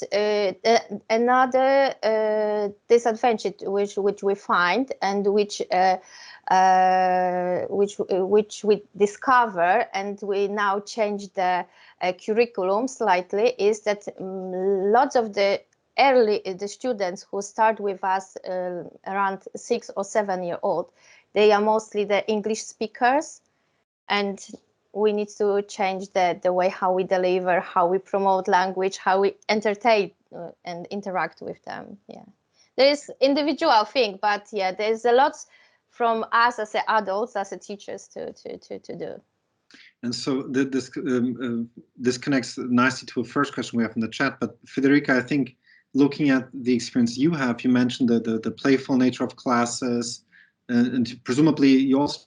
E: another disadvantage which we find, and which we discover, and we now change the curriculum slightly, is that lots of the students who start with us around 6 or 7 years old, they are mostly the English speakers, and we need to change the way how we deliver, how we promote language, how we entertain and interact with them. Yeah, there is individual thing, but yeah, there's a lot from us as adults, as teachers to do.
B: And so this connects nicely to a first question we have in the chat. But Federica, I think looking at the experience you have, you mentioned the playful nature of classes, and presumably you also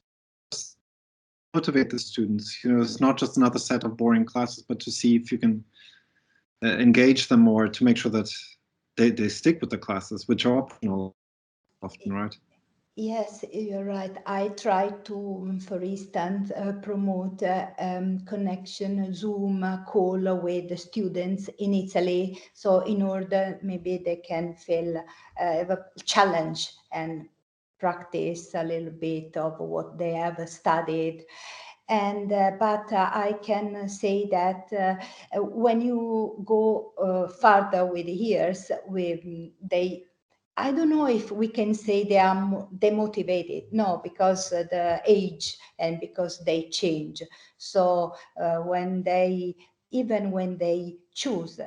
B: motivate the students. You know, it's not just another set of boring classes, but to see if you can engage them more to make sure that they stick with the classes, which are optional often, right?
D: Yes, you're right. I try to, for instance, promote connection Zoom call with the students in Italy. So in order maybe they can feel have a challenge and practice a little bit of what they have studied. And but I can say that when you go further with years, I don't know if we can say they are demotivated. No, because the age and because they change. So even when they choose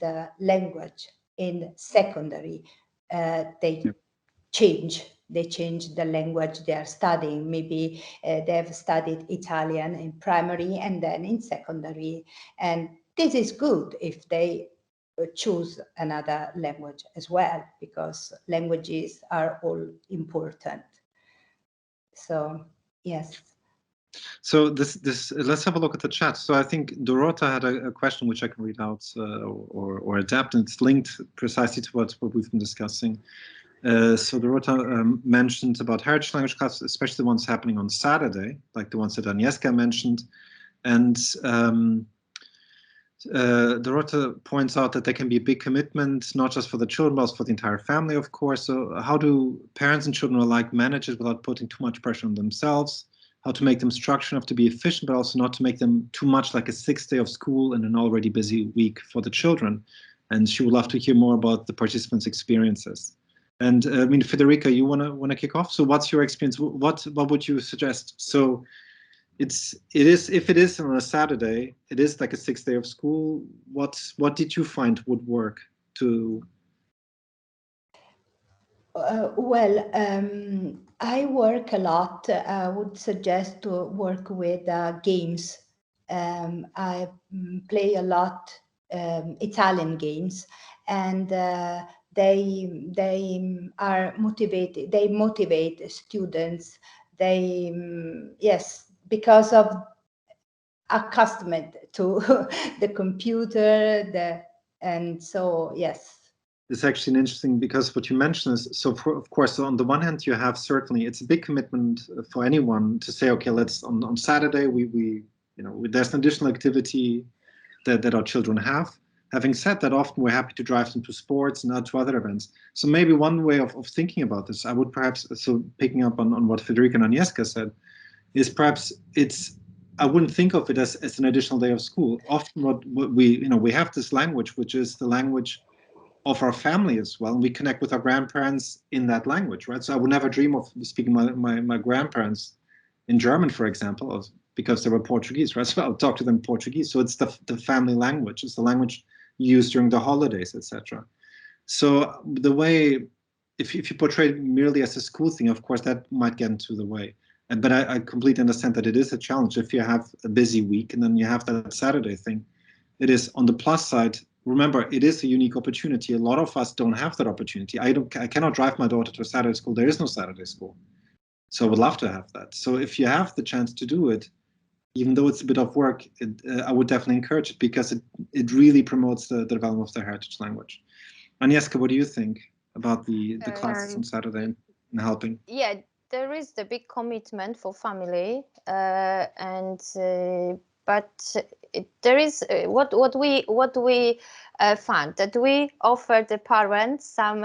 D: the language in secondary, they change. They change the language they are studying. Maybe they have studied Italian in primary and then in secondary. And this is good if they choose another language as well, because languages are all important. So, yes.
B: So this let's have a look at the chat. So I think Dorota had a question which I can read out or adapt, and it's linked precisely to what we've been discussing. So Dorota mentioned about heritage language classes, especially the ones happening on Saturday, like the ones that Agnieszka mentioned. And Dorota points out that there can be a big commitment, not just for the children, but also for the entire family, of course. So how do parents and children alike manage it without putting too much pressure on themselves? How to make them structured enough to be efficient, but also not to make them too much like a 6th day of school in an already busy week for the children. And she would love to hear more about the participants' experiences. And I mean, Federica, you wanna kick off? So what's your experience? What would you suggest? So if it is on a Saturday, it is like a 6th day of school. What did you find would work to?
D: I work a lot. I would suggest to work with games. I play a lot Italian games, and they are motivated. They motivate students. They yes, because of accustomed to the computer. And so yes.
B: It's actually interesting because what you mentioned is, so of course, on the one hand, you have certainly, it's a big commitment for anyone to say, okay, let's on Saturday, there's an additional activity that our children have. Having said that, often we're happy to drive them to sports and to other events. So maybe one way of thinking about this, I would perhaps, so picking up on what Federica and Agnieszka said, is perhaps I wouldn't think of it as an additional day of school. Often what we have this language, which is the language of our family as well, and we connect with our grandparents in that language, right? So I would never dream of speaking my grandparents' in German, for example, because they were Portuguese, right? So I'll talk to them in Portuguese. So it's the family language. It's the language used during the holidays, etc. So the way, if you portray it merely as a school thing, of course, that might get into the way. But I completely understand that it is a challenge. If you have a busy week and then you have that Saturday thing, it is on the plus side. Remember, it is a unique opportunity. A lot of us don't have that opportunity. I cannot drive my daughter to a Saturday school. There is no Saturday school. So I would love to have that. So if you have the chance to do it, even though it's a bit of work, I would definitely encourage it, because it really promotes the development of the heritage language. Agnieszka, what do you think about the classes on Saturday and helping?
E: Yeah, there is the big commitment for family, but there is what we found, that we offer the parents some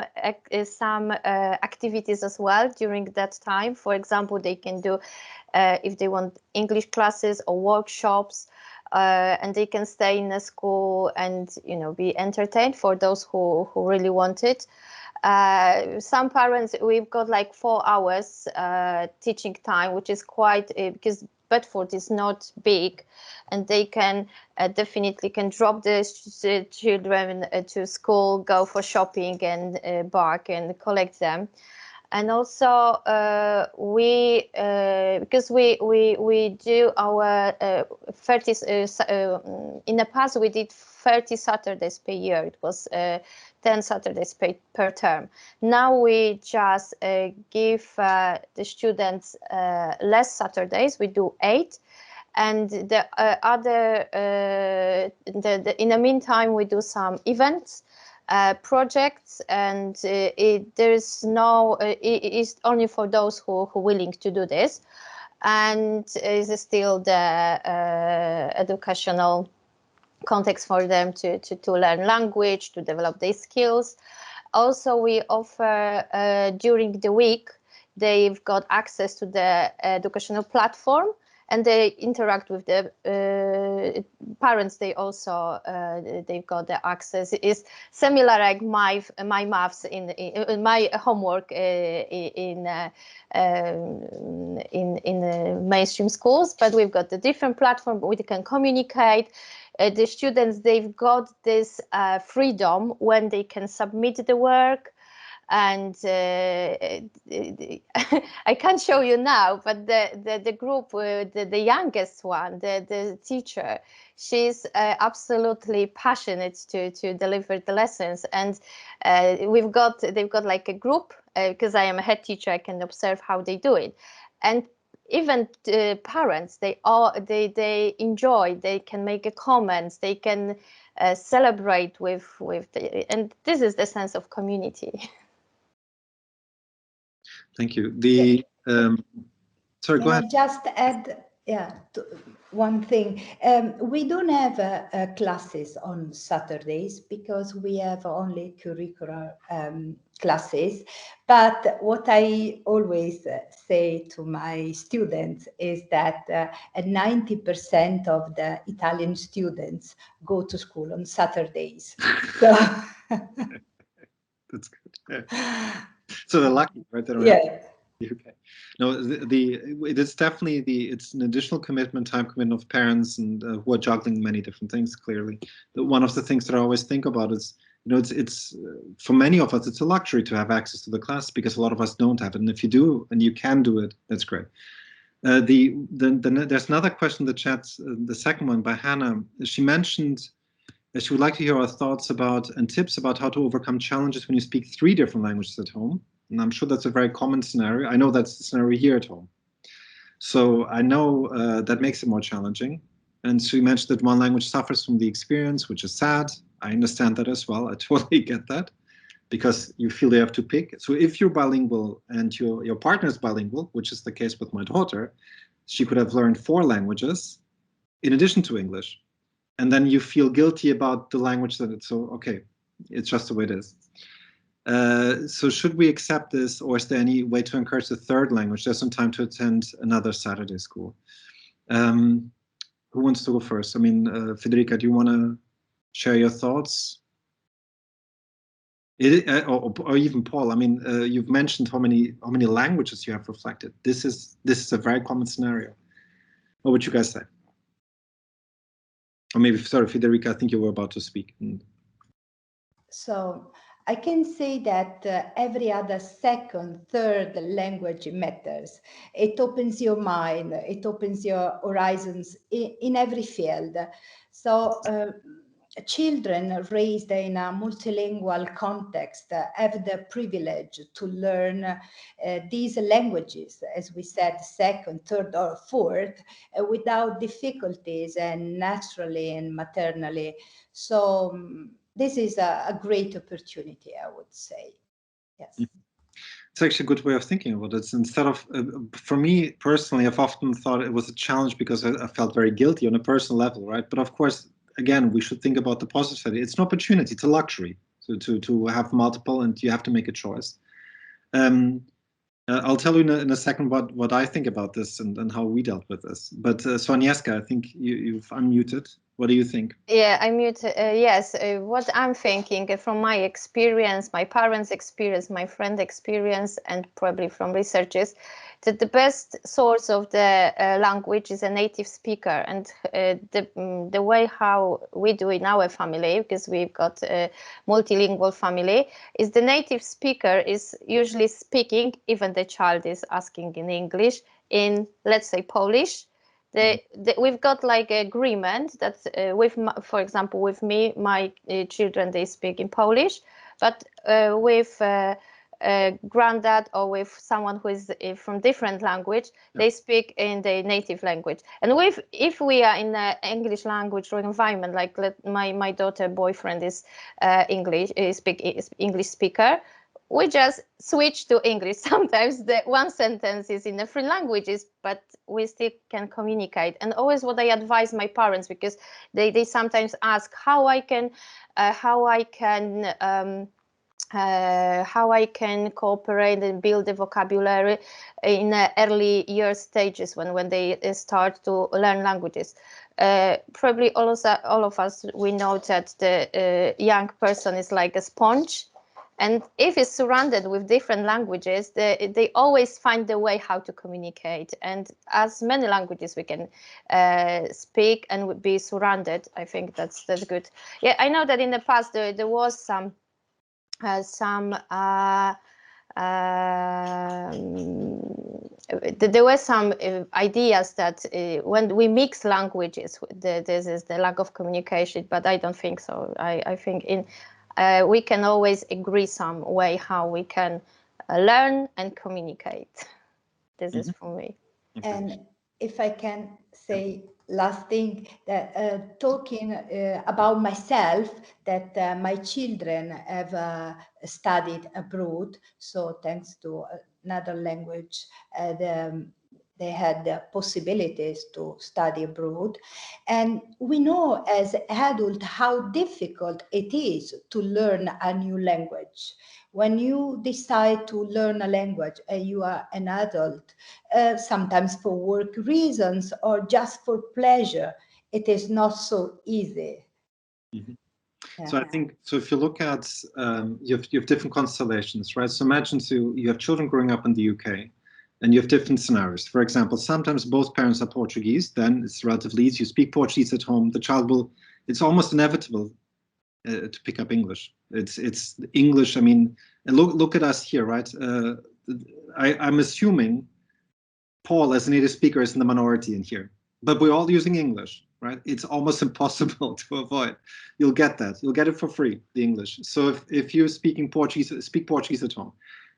E: activities as well during that time. For example, they can do if they want English classes or workshops, and they can stay in a school and be entertained for those who really want it. Some parents, we've got like 4 hours teaching time, which is quite because Bedford is not big, and they can definitely can drop the children to school, go for shopping and back and collect them. And also because we do our 30 in the past we did 30 Saturdays per year. It was 10 Saturdays per term. Now we just give the students less Saturdays. We do 8. And the other, in the meantime, we do some events, projects, and there's no, it's only for those who are willing to do this. And is still the educational context for them to learn language, to develop their skills. Also, we offer during the week, they've got access to the educational platform, and they interact with the parents. They also they've got the access. It's similar like my maths in my homework in mainstream schools, but we've got a different platform. We can communicate. The students, they've got this freedom when they can submit the work. And I can't show you now, but the group, the youngest one, the teacher, she's absolutely passionate to deliver the lessons. And they've got like a group, because I am a head teacher, I can observe how they do it. And even parents, they enjoy, they can make a comments, they can celebrate with and this is the sense of community.
B: Thank you. Sorry, go ahead.
D: Just add, one thing. We don't have classes on Saturdays because we have only curricular classes. But what I always say to my students is that 90% of the Italian students go to school on Saturdays. So
B: that's good. Yeah. So they're lucky, right? They don't have okay. No, it is definitely it's an additional commitment, time commitment of parents, and who are juggling many different things. Clearly, one of the things that I always think about is, it's for many of us, it's a luxury to have access to the class, because a lot of us don't have it. And if you do, and you can do it, that's great. There's another question in the chat, the second one by Hannah. She mentioned that she would like to hear our thoughts about and tips about how to overcome challenges when you speak 3 different languages at home. And I'm sure that's a very common scenario. I know that's the scenario here at home. So I know that makes it more challenging. And so you mentioned that one language suffers from the experience, which is sad. I understand that as well. I totally get that, because you feel you have to pick. So if you're bilingual and your partner is bilingual, which is the case with my daughter, she could have learned 4 languages in addition to English. And then you feel guilty about the language that it's so, okay, it's just the way it is. So should we accept this, or is there any way to encourage the 3rd language? There's some time to attend another Saturday school. Who wants to go first? I mean, Federica, do you want to share your thoughts? or even Paul, I mean, you've mentioned how many languages you have reflected. This is a very common scenario. What would you guys say? Or maybe, sorry, Federica, I think you were about to speak.
D: So I can say that every other second, third language matters. It opens your mind, it opens your horizons in every field. So children raised in a multilingual context have the privilege to learn these languages, as we said, second, third, or fourth, without difficulties and naturally and maternally. So this is a great opportunity, I would say. Yes.
B: It's actually a good way of thinking about it. Instead of, for me personally, I've often thought it was a challenge because I felt very guilty on a personal level, right? But of course, again, we should think about the positive side. It's an opportunity, it's a luxury to have multiple, and you have to make a choice. I'll tell you in a second what I think about this and how we dealt with this. But so Agnieszka, I think you've unmuted. What do you think?
E: Yeah, I mute. Yes, what I'm thinking from my experience, my parents' experience, my friend experience, and probably from researchers, that the best source of the language is a native speaker. And the way how we do in our family, because we've got a multilingual family, is the native speaker is usually speaking, even the child is asking in English, in, let's say, Polish. We've got like agreement that for example, with me, my children, they speak in Polish, but with granddad or with someone who is from different language, they speak in the native language. And if we are in an English language or environment, like my daughter boyfriend is English speaker, we just switch to English. Sometimes the one sentence is in different languages, but we still can communicate. And always what I advise my parents, because they sometimes ask how I can cooperate and build the vocabulary in early year stages when they start to learn languages. Probably all of us, we know that the young person is like a sponge. And if it's surrounded with different languages, they always find the way how to communicate. And as many languages we can speak and be surrounded, I think that's good. Yeah, I know that in the past there was some there were some ideas that when we mix languages, this is the lack of communication, but I don't think so. I think we can always agree some way how we can learn and communicate. This is for me.
D: And if I can say last thing, that talking about myself, that my children have studied abroad, so thanks to another language, they had the possibilities to study abroad. And we know as adults how difficult it is to learn a new language. When you decide to learn a language and you are an adult, sometimes for work reasons or just for pleasure, it is not so easy.
B: Mm-hmm. Yeah. So I think, so if you look at, you have different constellations, right? So imagine you have children growing up in the UK, and you have different scenarios. For example, sometimes both parents are Portuguese, then it's relatively easy. You speak Portuguese at home, the child will, it's almost inevitable to pick up English. It's English, I mean, and look at us here, right? I'm assuming Paul as a native speaker is in the minority in here, but we're all using English, right? It's almost impossible to avoid. You'll get that. You'll get it for free, the English. So if you're speaking Portuguese, speak Portuguese at home.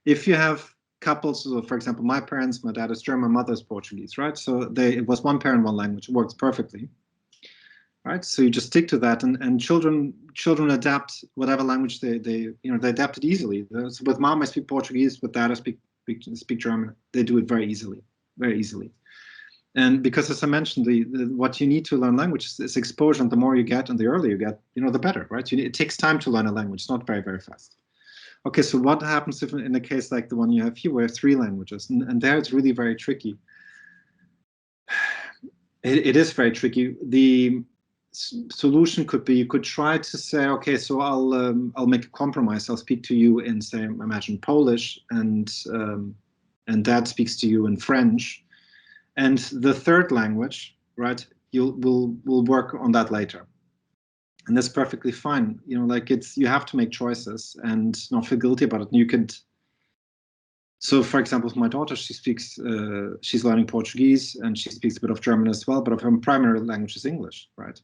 B: If you have couples, so for example, my parents, my dad is German, my mother is Portuguese, right? So it was one parent, one language. It works perfectly, right? So you just stick to that, and children adapt whatever language they adapt it easily. So with mom, I speak Portuguese. With dad, I speak German. They do it very easily. Very easily. And because, as I mentioned, what you need to learn language is exposure, and the more you get and the earlier you get, the better, right? It takes time to learn a language. It's not very, very fast. Okay, so what happens if in a case like the one you have here, where you have 3 languages, and there it's really very tricky. It is very tricky. solution could be, you could try to say, okay, so I'll make a compromise. I'll speak to you in, say, imagine Polish, and Dad speaks to you in French, and the third language, right? We'll work on that later, and that's perfectly fine. You know, like you have to make choices and not feel guilty about it. And you could. So, for example, my daughter, she's learning Portuguese, and she speaks a bit of German as well, but her primary language is English, right?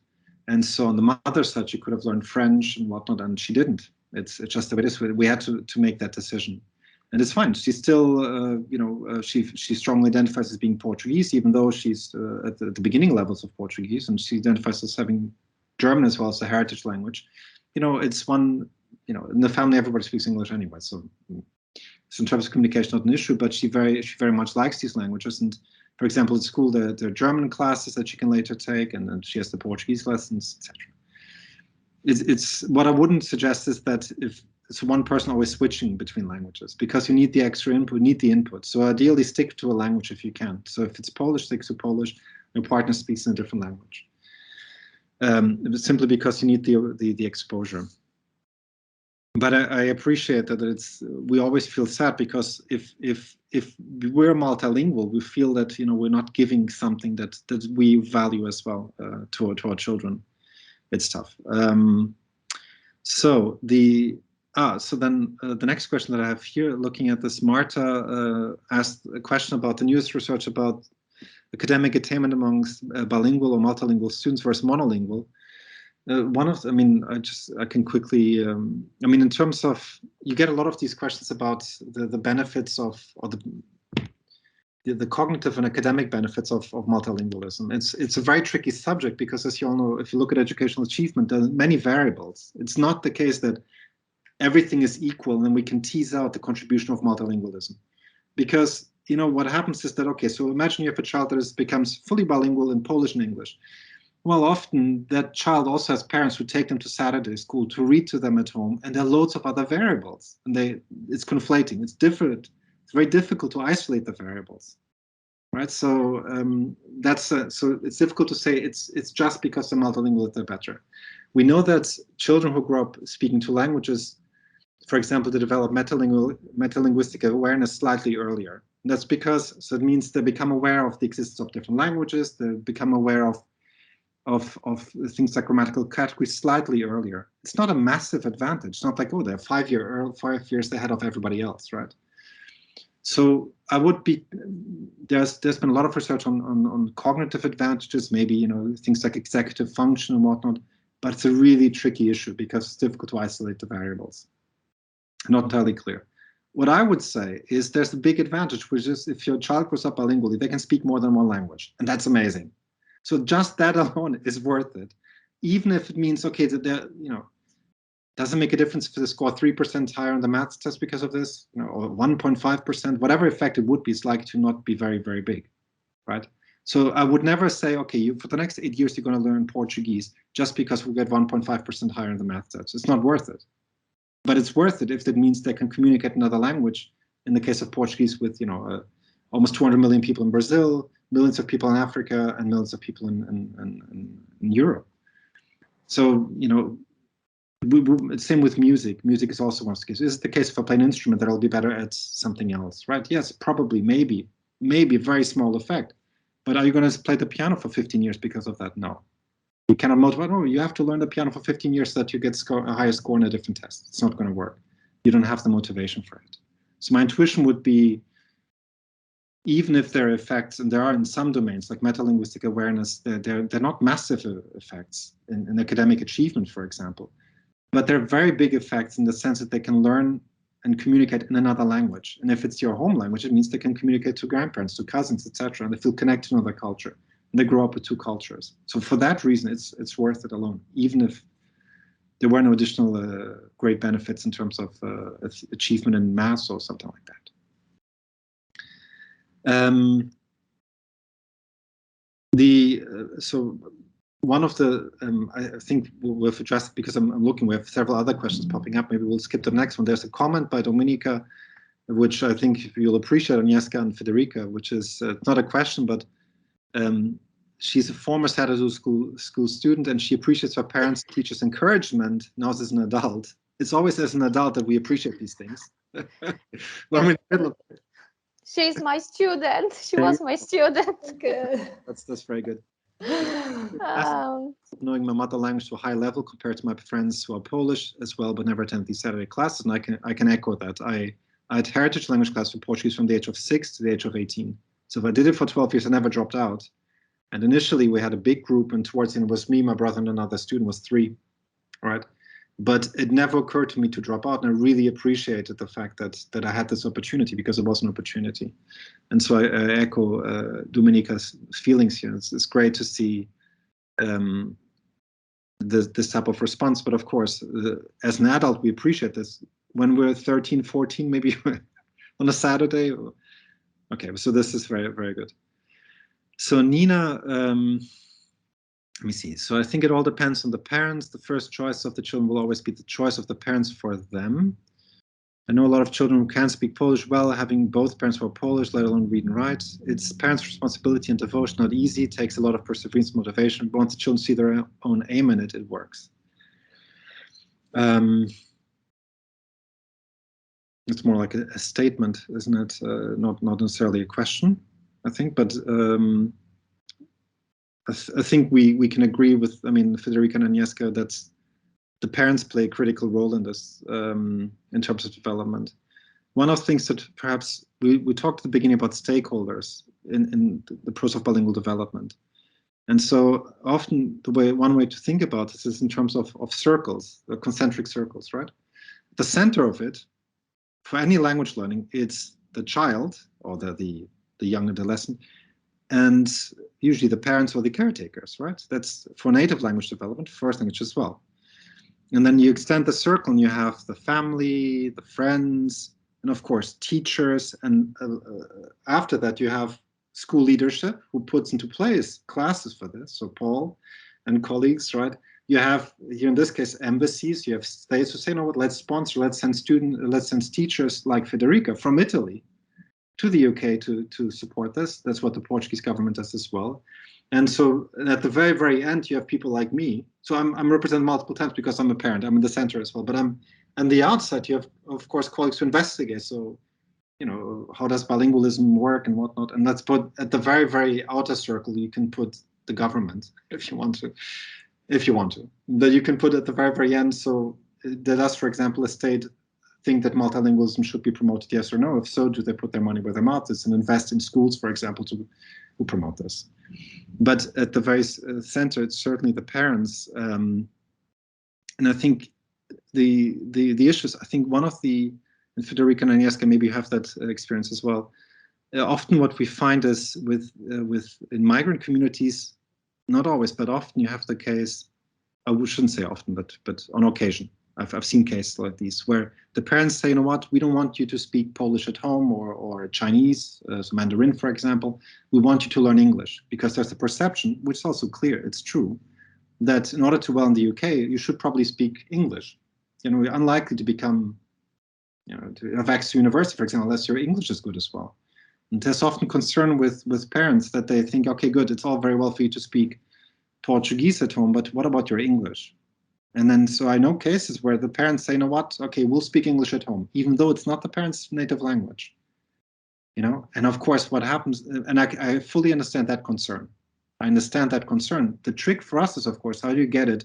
B: And so on the mother's side, she could have learned French and whatnot, and she didn't. It's just the way it is. We had to make that decision, and it's fine. She's still, she strongly identifies as being Portuguese, even though she's at the beginning levels of Portuguese, and she identifies as having German as well as a heritage language. You know, it's one. You know, in the family, everybody speaks English anyway, so. So in terms of communication, not an issue, but she very much likes these languages. And for example, at school, there are German classes that she can later take, and she has the Portuguese lessons, etc. It's what I wouldn't suggest is that if it's one person always switching between languages, because you need the extra input, you need the input. So ideally, stick to a language if you can. So if it's Polish, stick to Polish. Your partner speaks in a different language, simply because you need the exposure. But I appreciate that we always feel sad, because if we're multilingual, we feel that, you know, we're not giving something that we value as well to our children. It's tough. So then the next question that I have here, looking at this, Marta asked a question about the newest research about academic attainment amongst bilingual or multilingual students versus monolingual. I can quickly, in terms of, you get a lot of these questions about the benefits of, or the cognitive and academic benefits of multilingualism. It's a very tricky subject, because, as you all know, if you look at educational achievement, there are many variables. It's not the case that everything is equal and we can tease out the contribution of multilingualism. Because, you know, what happens is that, okay, so imagine you have a child that becomes fully bilingual in Polish and English. Well, often that child also has parents who take them to Saturday school to read to them at home, and there are loads of other variables, and it's conflating. It's different. It's very difficult to isolate the variables, right? So so it's difficult to say it's just because they're multilingual that they're better. We know that children who grow up speaking two languages, for example, they develop metalinguistic awareness slightly earlier. And that's because, so it means they become aware of the existence of different languages. They become aware of things like grammatical categories slightly earlier. It's not a massive advantage. It's not like, oh, they're 5 years ahead of everybody else, right? So I would be, there's been a lot of research on cognitive advantages, maybe, you know, things like executive function and whatnot, but it's a really tricky issue because it's difficult to isolate the variables. Not entirely clear. What I would say is there's a big advantage, which is if your child grows up bilingually, they can speak more than one language, and that's amazing. So just that alone is worth it, even if it means, okay, that they're, you know, doesn't make a difference if they score 3% higher on the maths test because of this, you know, or 1.5%, whatever effect it would be, it's likely to not be very, very big, right? So I would never say, okay, for the next 8 years, you're going to learn Portuguese just because we get 1.5% higher in the math test. It's not worth it. But it's worth it if that means they can communicate another language. In the case of Portuguese, with, you know, almost 200 million people in Brazil, millions of people in Africa, and millions of people in Europe. So, you know, same with music. Music is also one of the cases. Is it the case if I play an instrument that I'll be better at something else, right? Yes, probably, maybe a very small effect. But are you going to play the piano for 15 years because of that? No. You cannot motivate. No, you have to learn the piano for 15 years so that you get a higher score in a different test. It's not going to work. You don't have the motivation for it. So my intuition would be, even if there are effects, and there are in some domains like metalinguistic awareness, they're not massive effects in academic achievement, for example, but they're very big effects in the sense that they can learn and communicate in another language. And if it's your home language, it means they can communicate to grandparents, to cousins, etc., and they feel connected to another culture. And they grow up with two cultures. So for that reason, it's worth it alone, even if there were no additional great benefits in terms of achievement in maths or something like that. So one of the, I think we've addressed, because I'm looking, we have several other questions popping up. Maybe we'll skip to the next one. There's a comment by Dominika, which I think you'll appreciate, Agnieszka and Federica, which is not a question, but she's a former Saturday school student, and she appreciates her parents' teachers' encouragement now as an adult. It's always as an adult that we appreciate these things. When we're in the middle of it.
E: She's my student. She was my student.
D: Good.
B: That's very good.
E: Um,
B: Knowing my mother language to a high level compared to my friends who are Polish as well, but never attend these Saturday classes, and I can echo that. I had heritage language class for Portuguese from the age of 6 to the age of 18. So if I did it for 12 years, I never dropped out. And initially we had a big group, and towards the end it was me, my brother, and another student, was 3, right? But it never occurred to me to drop out, and I really appreciated the fact that I had this opportunity, because it was an opportunity. And so I echo Dominica's feelings here. It's great to see this type of response, but of course, as an adult, we appreciate this. When we're 13, 14, maybe on a Saturday. Okay, so this is very, very good. So Nina, let me see. So I think it all depends on the parents. The first choice of the children will always be the choice of the parents for them. I know a lot of children who can't speak Polish well, having both parents who are Polish, let alone read and write. It's parents' responsibility and devotion, not easy. It takes a lot of perseverance and motivation. But once the children see their own aim in it, it works. It's more like a statement, isn't it? Not necessarily a question, I think. But I think we can agree with, I mean, Federica and Agnieszka, that the parents play a critical role in this in terms of development. One of the things that perhaps we talked at the beginning about stakeholders in the process of bilingual development. And so often one way to think about this is in terms of circles, concentric circles, right? The center of it, for any language learning, it's the child or the young adolescent, and usually the parents or the caretakers, right? That's for native language development, first language as well. And then you extend the circle and you have the family, the friends, and of course teachers. And after that you have school leadership, who puts into place classes for this. So Paul and colleagues, right? You have here in this case embassies. You have states who say, no, what? Let's sponsor. Let's send teachers like Federica from Italy to the UK to support this. That's what the Portuguese government does as well. And so at the very, very end, you have people like me. So I'm represented multiple times because I'm a parent. I'm in the center as well. But on the outside, you have, of course, colleagues who investigate. So, you know, how does bilingualism work and whatnot? And let's put at the very, very outer circle, you can put the government if you want to. That you can put at the very, very end. So does, for example, a state think that multilingualism should be promoted, yes or no? If so, do they put their money where their mouth is and invest in schools, for example, to promote this? But at the very center, it's certainly the parents. And I think the issues, I think one of the, and Federica and Agnieszka, maybe you have that experience as well. Often what we find is in migrant communities, not always, but often you have the case, I shouldn't say often, but on occasion, I've seen cases like these where the parents say, you know what, we don't want you to speak Polish at home or Chinese, so Mandarin, for example. We want you to learn English, because there's a perception, which is also clear, it's true, that in order to well in the UK, you should probably speak English. You know, you're unlikely to become, you know, to have access to university, for example, unless your English is good as well. And there's often concern with parents that they think, okay, good, it's all very well for you to speak Portuguese at home, but what about your English? And then, so I know cases where the parents say, you know what, okay, we'll speak English at home, even though it's not the parents' native language. You know, and of course what happens, and I fully understand that concern. I understand that concern. The trick for us is, of course, how do you get it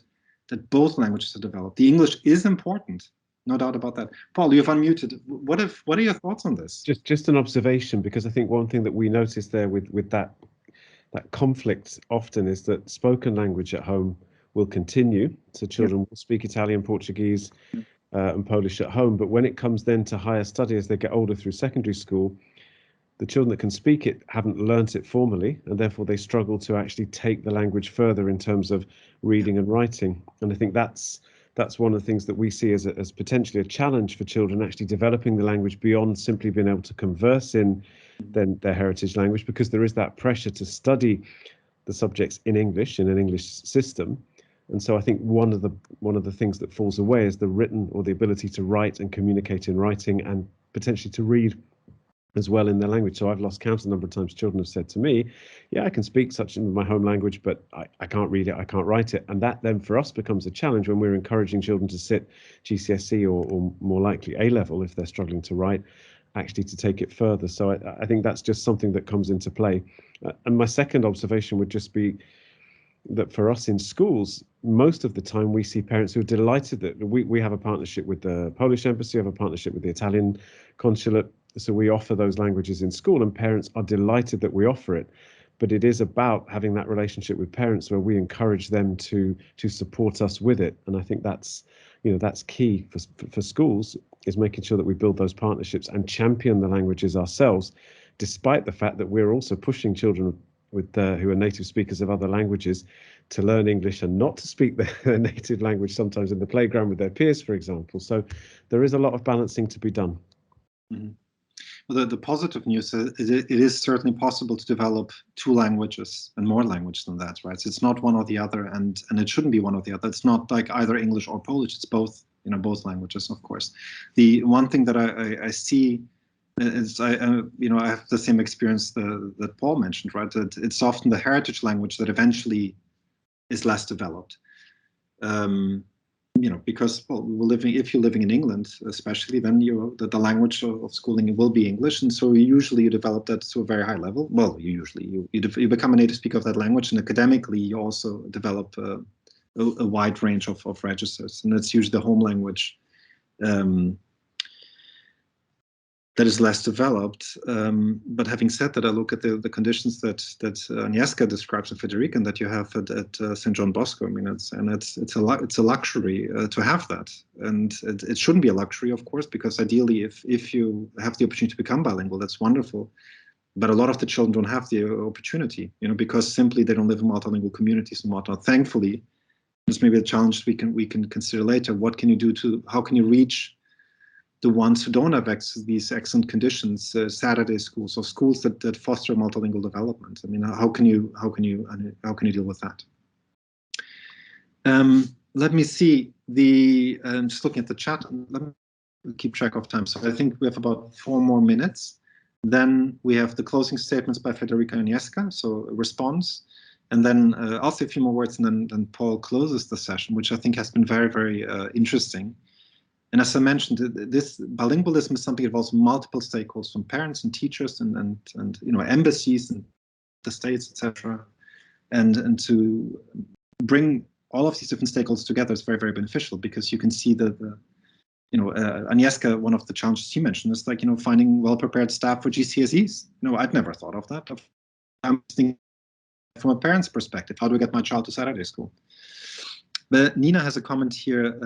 B: that both languages are developed? The English is important, no doubt about that. Paul, you've unmuted. What are your thoughts on this?
A: Just an observation, because I think one thing that we notice there with that conflict often is that spoken language at home will continue. So children will speak Italian, Portuguese, and Polish at home. But when it comes then to higher study, as they get older through secondary school, the children that can speak it haven't learnt it formally, and therefore they struggle to actually take the language further in terms of reading and writing. And I think that's one of the things that we see as potentially a challenge for children, actually developing the language beyond simply being able to converse in then their heritage language, because there is that pressure to study the subjects in English, in an English system. And so I think one of the things that falls away is the written, or the ability to write and communicate in writing, and potentially to read as well in their language. So I've lost count a number of times children have said to me, yeah, I can speak such in my home language, but I can't read it, I can't write it. And that then for us becomes a challenge when we're encouraging children to sit GCSE or more likely A-level if they're struggling to write, actually to take it further. So I think that's just something that comes into play. And my second observation would just be that for us in schools, most of the time we see parents who are delighted that we have a partnership with the Polish embassy, we have a partnership with the Italian consulate. So we offer those languages in school and parents are delighted that we offer it. But it is about having that relationship with parents where we encourage them to support us with it. And I think that's, that's key for schools, is making sure that we build those partnerships and champion the languages ourselves, despite the fact that we're also pushing children with who are native speakers of other languages to learn English and not to speak their native language sometimes in the playground with their peers, for example. So there is a lot of balancing to be done.
B: Mm-hmm. Well, the positive news is it is certainly possible to develop two languages and more language than that, right? So it's not one or the other, and it shouldn't be one or the other. It's not like either English or Polish. It's both, both languages, of course. The one thing that I see is I have the same experience that Paul mentioned, right? That it's often the heritage language that eventually is less developed. Because if you're living in England, especially, then the language of schooling will be English, and so usually you develop that to a very high level. Well, you become a native speaker of that language, and academically you also develop a wide range of registers, and that's usually the home language that is less developed. But having said that, I look at the conditions that Agnieszka describes in Federica and that you have at St. John Bosco. I mean, it's a luxury to have that, and it shouldn't be a luxury, of course, because ideally, if you have the opportunity to become bilingual, that's wonderful. But a lot of the children don't have the opportunity, because simply they don't live in multilingual communities and whatnot. Thankfully, this may be a challenge we can consider later. What can you do how can you reach the ones who don't have access to these excellent conditions, Saturday schools or schools that foster multilingual development? I mean, how can you deal with that? Let me see just looking at the chat. Let me keep track of time. So I think we have about 4 more minutes. Then we have the closing statements by Federica and Agnieszka, so a response. And then I'll say a few more words, and then Paul closes the session, which I think has been very, very interesting. And as I mentioned, this bilingualism is something that involves multiple stakeholders, from parents and teachers and embassies and the states, etc. And to bring all of these different stakeholders together is very, very beneficial, because you can see that Agnieszka, one of the challenges she mentioned is like finding well-prepared staff for GCSEs. I'd never thought of that. I'm thinking from a parent's perspective, how do I get my child to Saturday school? But Nina has a comment here.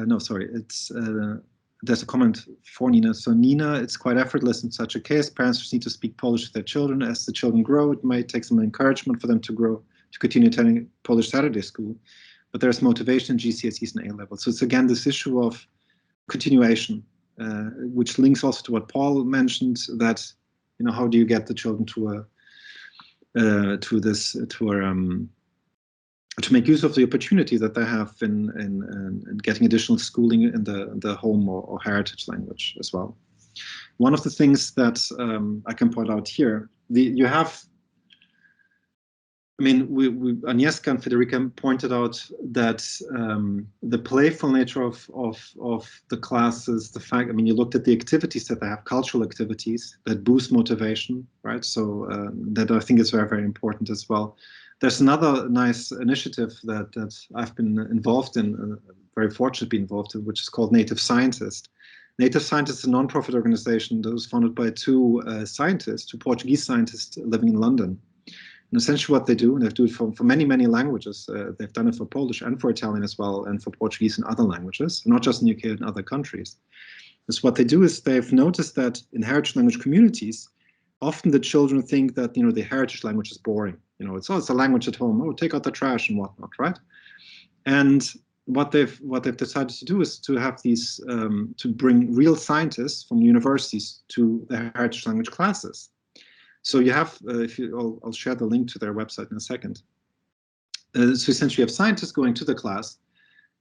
B: There's a comment for Nina. So Nina, it's quite effortless in such a case. Parents just need to speak Polish with their children. As the children grow, it might take some encouragement for them to continue attending Polish Saturday school. But there's motivation in GCSEs and A-level. So it's again this issue of continuation, which links also to what Paul mentioned, that how do you get the children to make use of the opportunity that they have in getting additional schooling in the home or heritage language as well. One of the things that I can point out here, Agnieszka and Federica pointed out that the playful nature of the classes, the fact, you looked at the activities that they have, cultural activities that boost motivation, right? So that I think is very, very important as well. There's another nice initiative that I've been involved in, very fortunate to be involved in, which is called Native Scientist. Native Scientist is a non-profit organization that was founded by two Portuguese scientists living in London. And essentially what they do, and they do it for many, many languages. They've done it for Polish and for Italian as well, and for Portuguese and other languages, not just in the UK, and other countries. So what they do is they've noticed that in heritage language communities, often the children think that the heritage language is boring. It's a language at home. Oh, take out the trash and whatnot, right? And what they've decided to do is to have these to bring real scientists from universities to the heritage language classes. So you have, I'll share the link to their website in a second. So essentially, you have scientists going to the class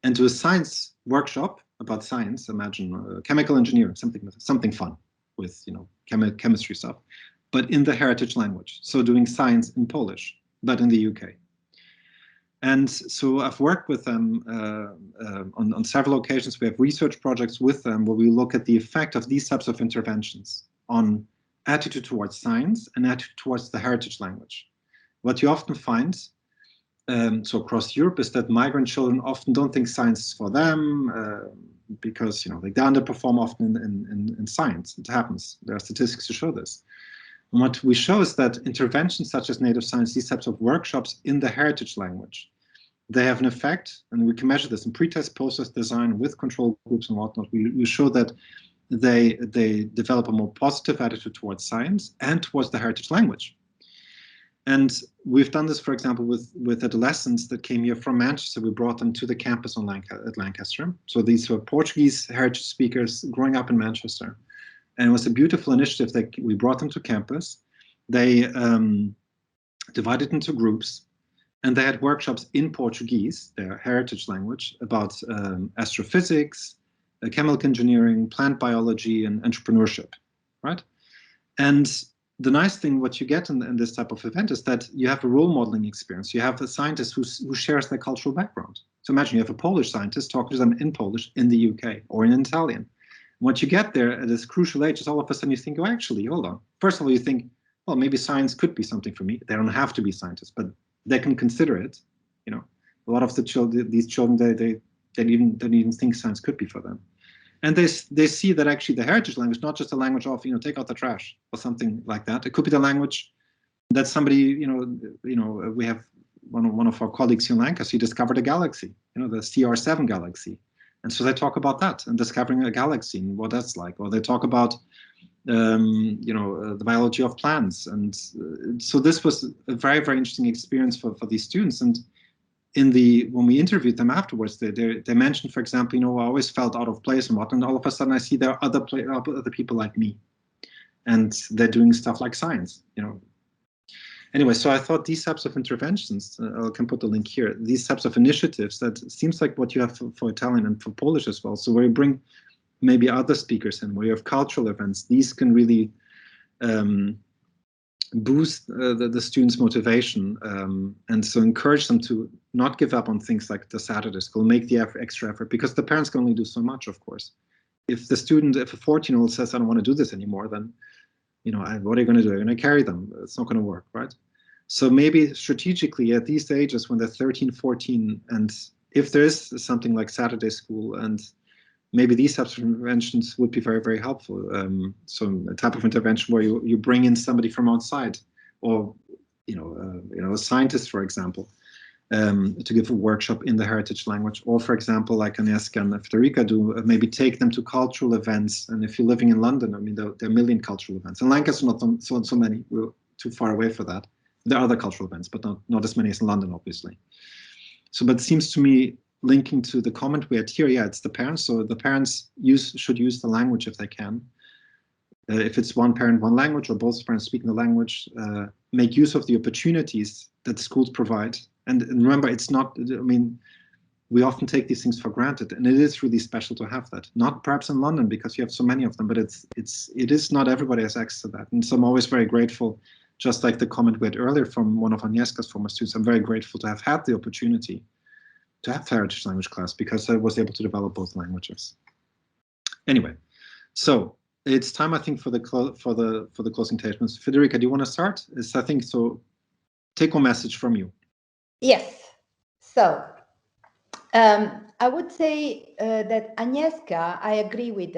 B: and to a science workshop about science. Imagine chemical engineering, something fun, with chemistry stuff, but in the heritage language. So doing science in Polish, but in the UK. And so I've worked with them on several occasions. We have research projects with them where we look at the effect of these types of interventions on attitude towards science and attitude towards the heritage language. What you often find, so across Europe, is that migrant children often don't think science is for them because they underperform often in science. It happens. There are statistics to show this. And what we show is that interventions such as native science, these types of workshops in the heritage language, they have an effect, and we can measure this in pre-test, post-test design with control groups and whatnot. We show that they develop a more positive attitude towards science and towards the heritage language. And we've done this, for example, with adolescents that came here from Manchester. We brought them to the campus at Lancaster. So these were Portuguese heritage speakers growing up in Manchester. And it was a beautiful initiative that we brought them to campus. They divided into groups, and they had workshops in Portuguese, their heritage language, about astrophysics, chemical engineering, plant biology, and entrepreneurship, right? And the nice thing, what you get in this type of event is that you have a role modeling experience. You have a scientist who shares their cultural background. So imagine you have a Polish scientist talking to them in Polish in the UK or in Italian. What you get there at this crucial age is all of a sudden you think, oh, actually, hold on. First of all, you think, well, maybe science could be something for me. They don't have to be scientists, but they can consider it. A lot of these children, they don't even think science could be for them. And they see that actually the heritage language, not just a language of, take out the trash or something like that. It could be the language that somebody, we have one of our colleagues here in Lancaster, he discovered a galaxy, the CR7 galaxy. And so they talk about that and discovering a galaxy and what that's like. Or they talk about, the biology of plants. And so this was a very, very interesting experience for these students. And when we interviewed them afterwards, they mentioned, for example, I always felt out of place and what, and all of a sudden I see there are other people like me, and they're doing stuff like science, Anyway, so I thought these types of interventions, I can put the link here, these types of initiatives that seems like what you have for Italian and for Polish as well. So where you bring maybe other speakers in, where you have cultural events, these can really boost the students' motivation, and so encourage them to not give up on things like the Saturday school, make the extra effort, because the parents can only do so much, of course. If a 14-year-old says, I don't want to do this anymore, then, what are you going to do? You're going to carry them. It's not going to work, right? So maybe strategically at these ages when they're 13, 14, and if there is something like Saturday school, and maybe these types of interventions would be very, very helpful. So a type of intervention where you bring in somebody from outside, or a scientist, for example, to give a workshop in the heritage language, or for example, like Agnieszka and Federica do, maybe take them to cultural events. And if you're living in London, there are a million cultural events. In Lancaster, not so many. We're too far away for that. There are other cultural events, but not as many as in London, obviously. So, but it seems to me, linking to the comment we had here, it's the parents. So the parents should use the language if they can. If it's one parent, one language, or both parents speaking the language, make use of the opportunities that schools provide. And remember, it's not, we often take these things for granted, and it is really special to have that. Not perhaps in London because you have so many of them, but it is not everybody has access to that. And so I'm always very grateful, just like the comment we had earlier from one of Agnieszka's former students, I'm very grateful to have had the opportunity to have heritage language class because I was able to develop both languages. Anyway, so it's time, I think, for the closing statements. Federica, do you want to start? I think so. Take home message from you.
D: Yes. So I would say that Agnieszka, I agree with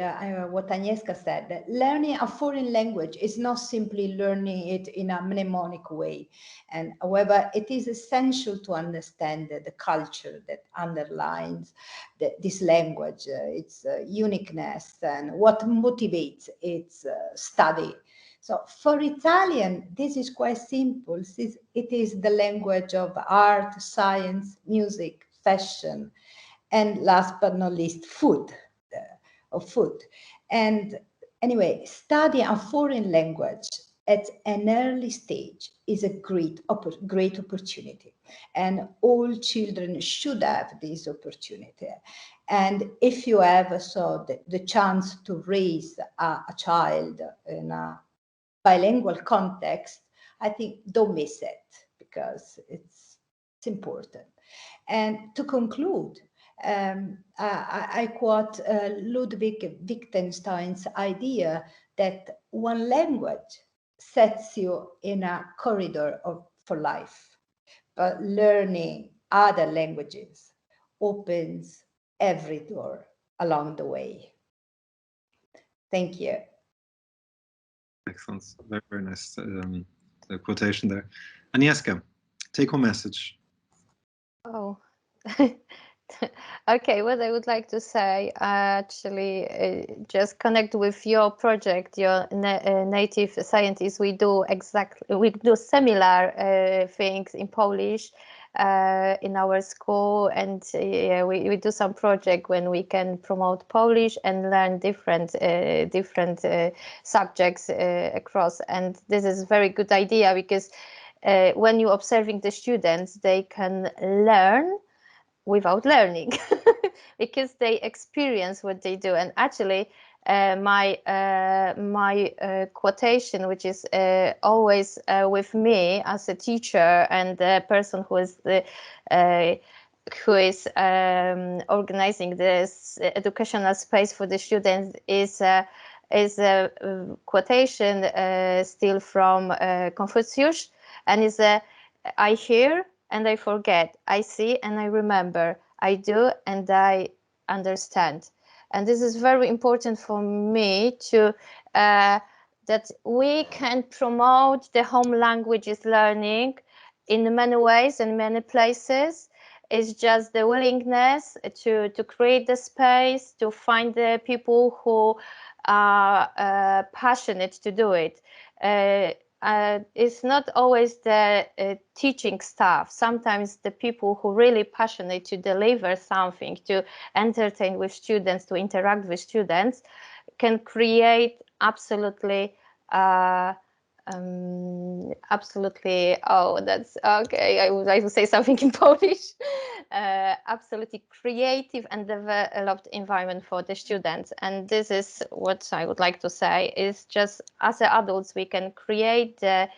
D: what Agnieszka said, that learning a foreign language is not simply learning it in a mnemonic way. And however, it is essential to understand the culture that underlines this language, its uniqueness, and what motivates its study. So for Italian, this is quite simple. It is the language of art, science, music, fashion, and last but not least, food. And anyway, studying a foreign language at an early stage is a great opportunity, and all children should have this opportunity. And if you have the chance to raise a child in a bilingual context, I think don't miss it, because it's important. And to conclude, I quote Ludwig Wittgenstein's idea that one language sets you in a corridor for life, but learning other languages opens every door along the way. Thank you.
B: Excellent. Very, very nice quotation there. Agnieszka, take-home message.
E: Oh, okay. What I would like to say, actually, just connect with your project, your native scientists. We do similar things in Polish in our school, and we do some project when we can promote Polish and learn different subjects across. And this is a very good idea, because when you're observing the students, they can learn without learning because they experience what they do. And actually, my quotation, which is always with me as a teacher and the person who is organizing this educational space for the students, is a quotation still from Confucius, and is I hear and I forget, I see and I remember, I do and I understand. And this is very important for me to that we can promote the home languages learning in many ways and many places. It's just the willingness to create the space, to find the people who are passionate to do it. It's not always the teaching staff. Sometimes the people who really passionate to deliver something, to entertain with students, to interact with students, can create absolutely, oh, that's okay. I would like to say something in Polish. Absolutely creative and developed environment for the students. And this is what I would like to say, is just as adults, we can create a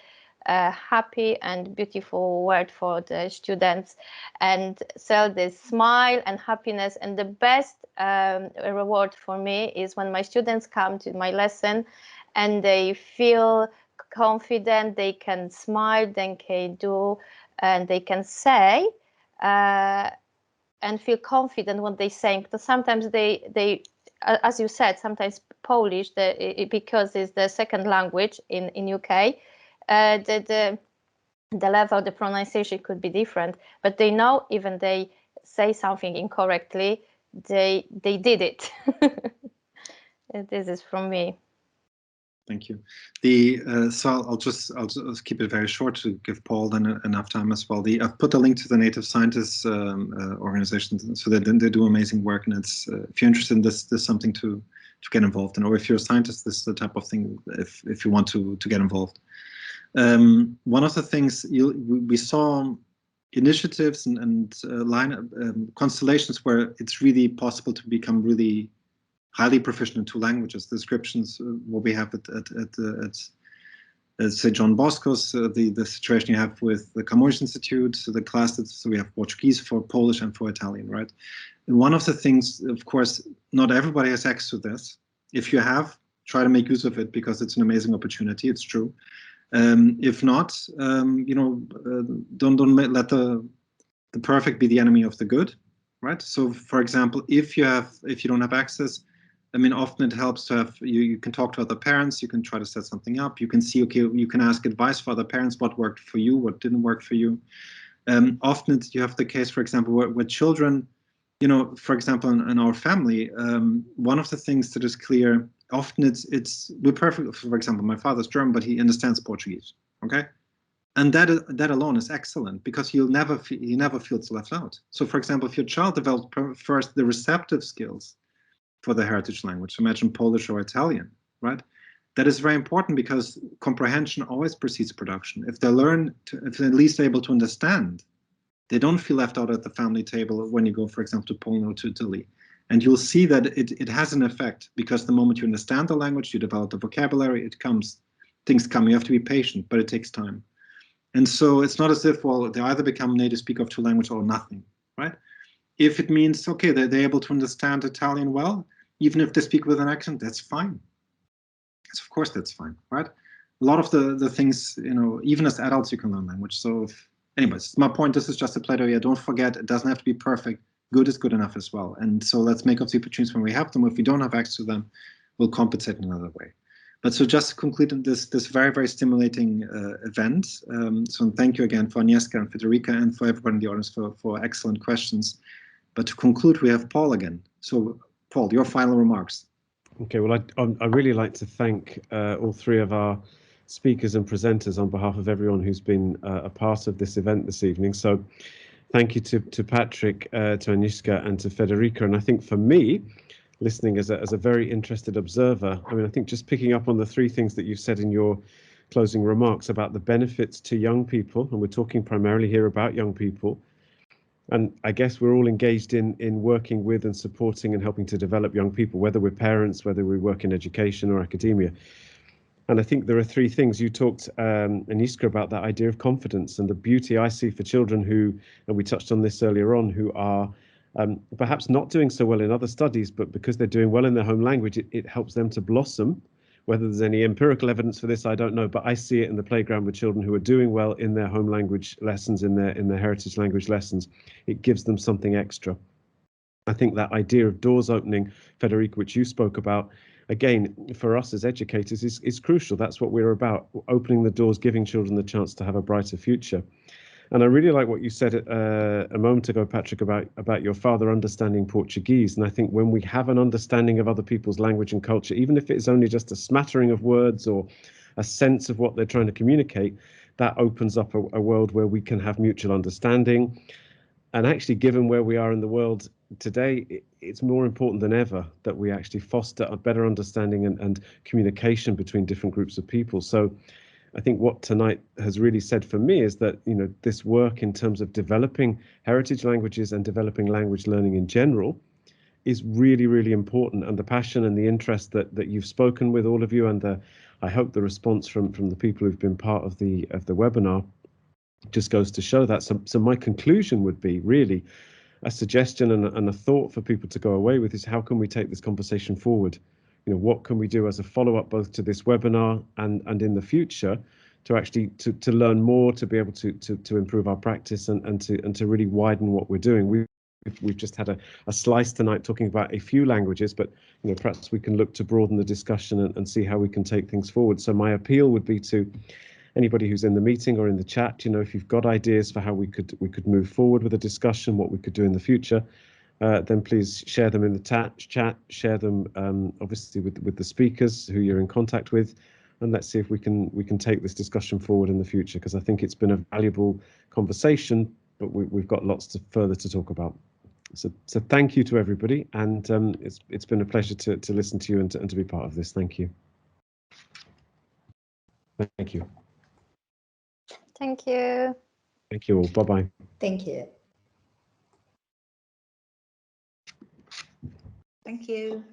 E: happy and beautiful world for the students and sell this smile and happiness. And the best reward for me is when my students come to my lesson and they feel confident, they can smile, they can do, and they can say, and feel confident when they say. Because sometimes they, as you said, sometimes Polish, because it's the second language in UK, the level of the pronunciation could be different, but they know even they say something incorrectly, they did it. This is from me.
B: Thank you. So I'll just keep it very short to give Paul then enough time as well. I've put a link to the Native Scientists organization, so they do amazing work, and it's if you're interested in this, there's something to get involved in, or if you're a scientist, this is the type of thing if you want to get involved. One of the things we saw initiatives and constellations where it's really possible to become really highly proficient in two languages. Descriptions, what we have at St. John Bosco's, the situation you have with the Camões Institute, so the class so we have Portuguese for Polish and for Italian, right? And one of the things, of course, not everybody has access to this. If you have, try to make use of it, because it's an amazing opportunity. It's true. If not, don't let the perfect be the enemy of the good, right? So, for example, if you don't have access, I mean, often it helps to have, you can talk to other parents, you can try to set something up, you can see, okay, you can ask advice for other parents, what worked for you, what didn't work for you. Often you have the case, for example, where children, for example, in our family, one of the things that is clear, often we're perfect. For example, my father's German, but he understands Portuguese, okay? And that alone is excellent, because he never feels left out. So, for example, if your child develops first the receptive skills for the heritage language, imagine Polish or Italian, right? That is very important, because comprehension always precedes production. If they're at least able to understand, they don't feel left out at the family table when you go, for example, to Poland or to Italy. And you'll see that it has an effect, because the moment you understand the language, you develop the vocabulary, things come. You have to be patient, but it takes time. And so it's not as if, well, they either become native speaker of 2 languages or nothing, right? If it means, okay, they're able to understand Italian well, even if they speak with an accent, that's fine. Yes, of course, that's fine, right? A lot of the things, even as adults, you can learn language. So anyways, my point, this is just a play-doh. Don't forget, it doesn't have to be perfect. Good is good enough as well. And so let's make up the opportunities when we have them. If we don't have access to them, we'll compensate in another way. But so just to conclude this very, very stimulating event. So thank you again for Agnieszka and Federica, and for everybody in the audience for excellent questions. But to conclude, we have Paul again. So Paul, your final remarks.
A: Okay, well, I really like to thank all 3 of our speakers and presenters on behalf of everyone who's been a part of this event this evening. So thank you to Patrick, to Agnieszka, and to Federica. And I think for me, listening as a very interested observer, I mean, I think just picking up on the 3 things that you've said in your closing remarks about the benefits to young people, and we're talking primarily here about young people. And I guess we're all engaged in working with and supporting and helping to develop young people, whether we're parents, whether we work in education or academia. And I think there are 3 things. You talked, Agnieszka, about that idea of confidence and the beauty I see for children who, and we touched on this earlier on, who are perhaps not doing so well in other studies, but because they're doing well in their home language, it helps them to blossom. Whether there's any empirical evidence for this, I don't know, but I see it in the playground with children who are doing well in their home language lessons, in their heritage language lessons. It gives them something extra. I think that idea of doors opening, Federica, which you spoke about, again, for us as educators is crucial. That's what we're about, opening the doors, giving children the chance to have a brighter future. And I really like what you said a moment ago, Patrick, about your father understanding Portuguese. And I think when we have an understanding of other people's language and culture, even if it's only just a smattering of words or a sense of what they're trying to communicate, that opens up a world where we can have mutual understanding. And actually, given where we are in the world today, it's more important than ever that we actually foster a better understanding and communication between different groups of people. So I think what tonight has really said for me is that, this work in terms of developing heritage languages and developing language learning in general is really, really important. And the passion and the interest that you've spoken with, all of you, and I hope the response from the people who've been part of the webinar just goes to show that. So my conclusion would be really a suggestion and a thought for people to go away with is, how can we take this conversation forward? What can we do as a follow-up both to this webinar and in the future to actually to learn more, to be able to improve our practice and to really widen what we're doing. We've just had a slice tonight talking about a few languages, but perhaps we can look to broaden the discussion and see how we can take things forward. So my appeal would be to anybody who's in the meeting or in the chat, if you've got ideas for how we could move forward with a discussion, what we could do in the future, then please share them in the chat, share them obviously with the speakers who you're in contact with, and let's see if we can take this discussion forward in the future, because I think it's been a valuable conversation, but we've got lots further to talk about. So thank you to everybody, and it's been a pleasure to listen to you and to be part of this. Thank you. Thank you.
E: Thank you.
A: Thank you all. Bye-bye.
D: Thank you.
C: Thank you.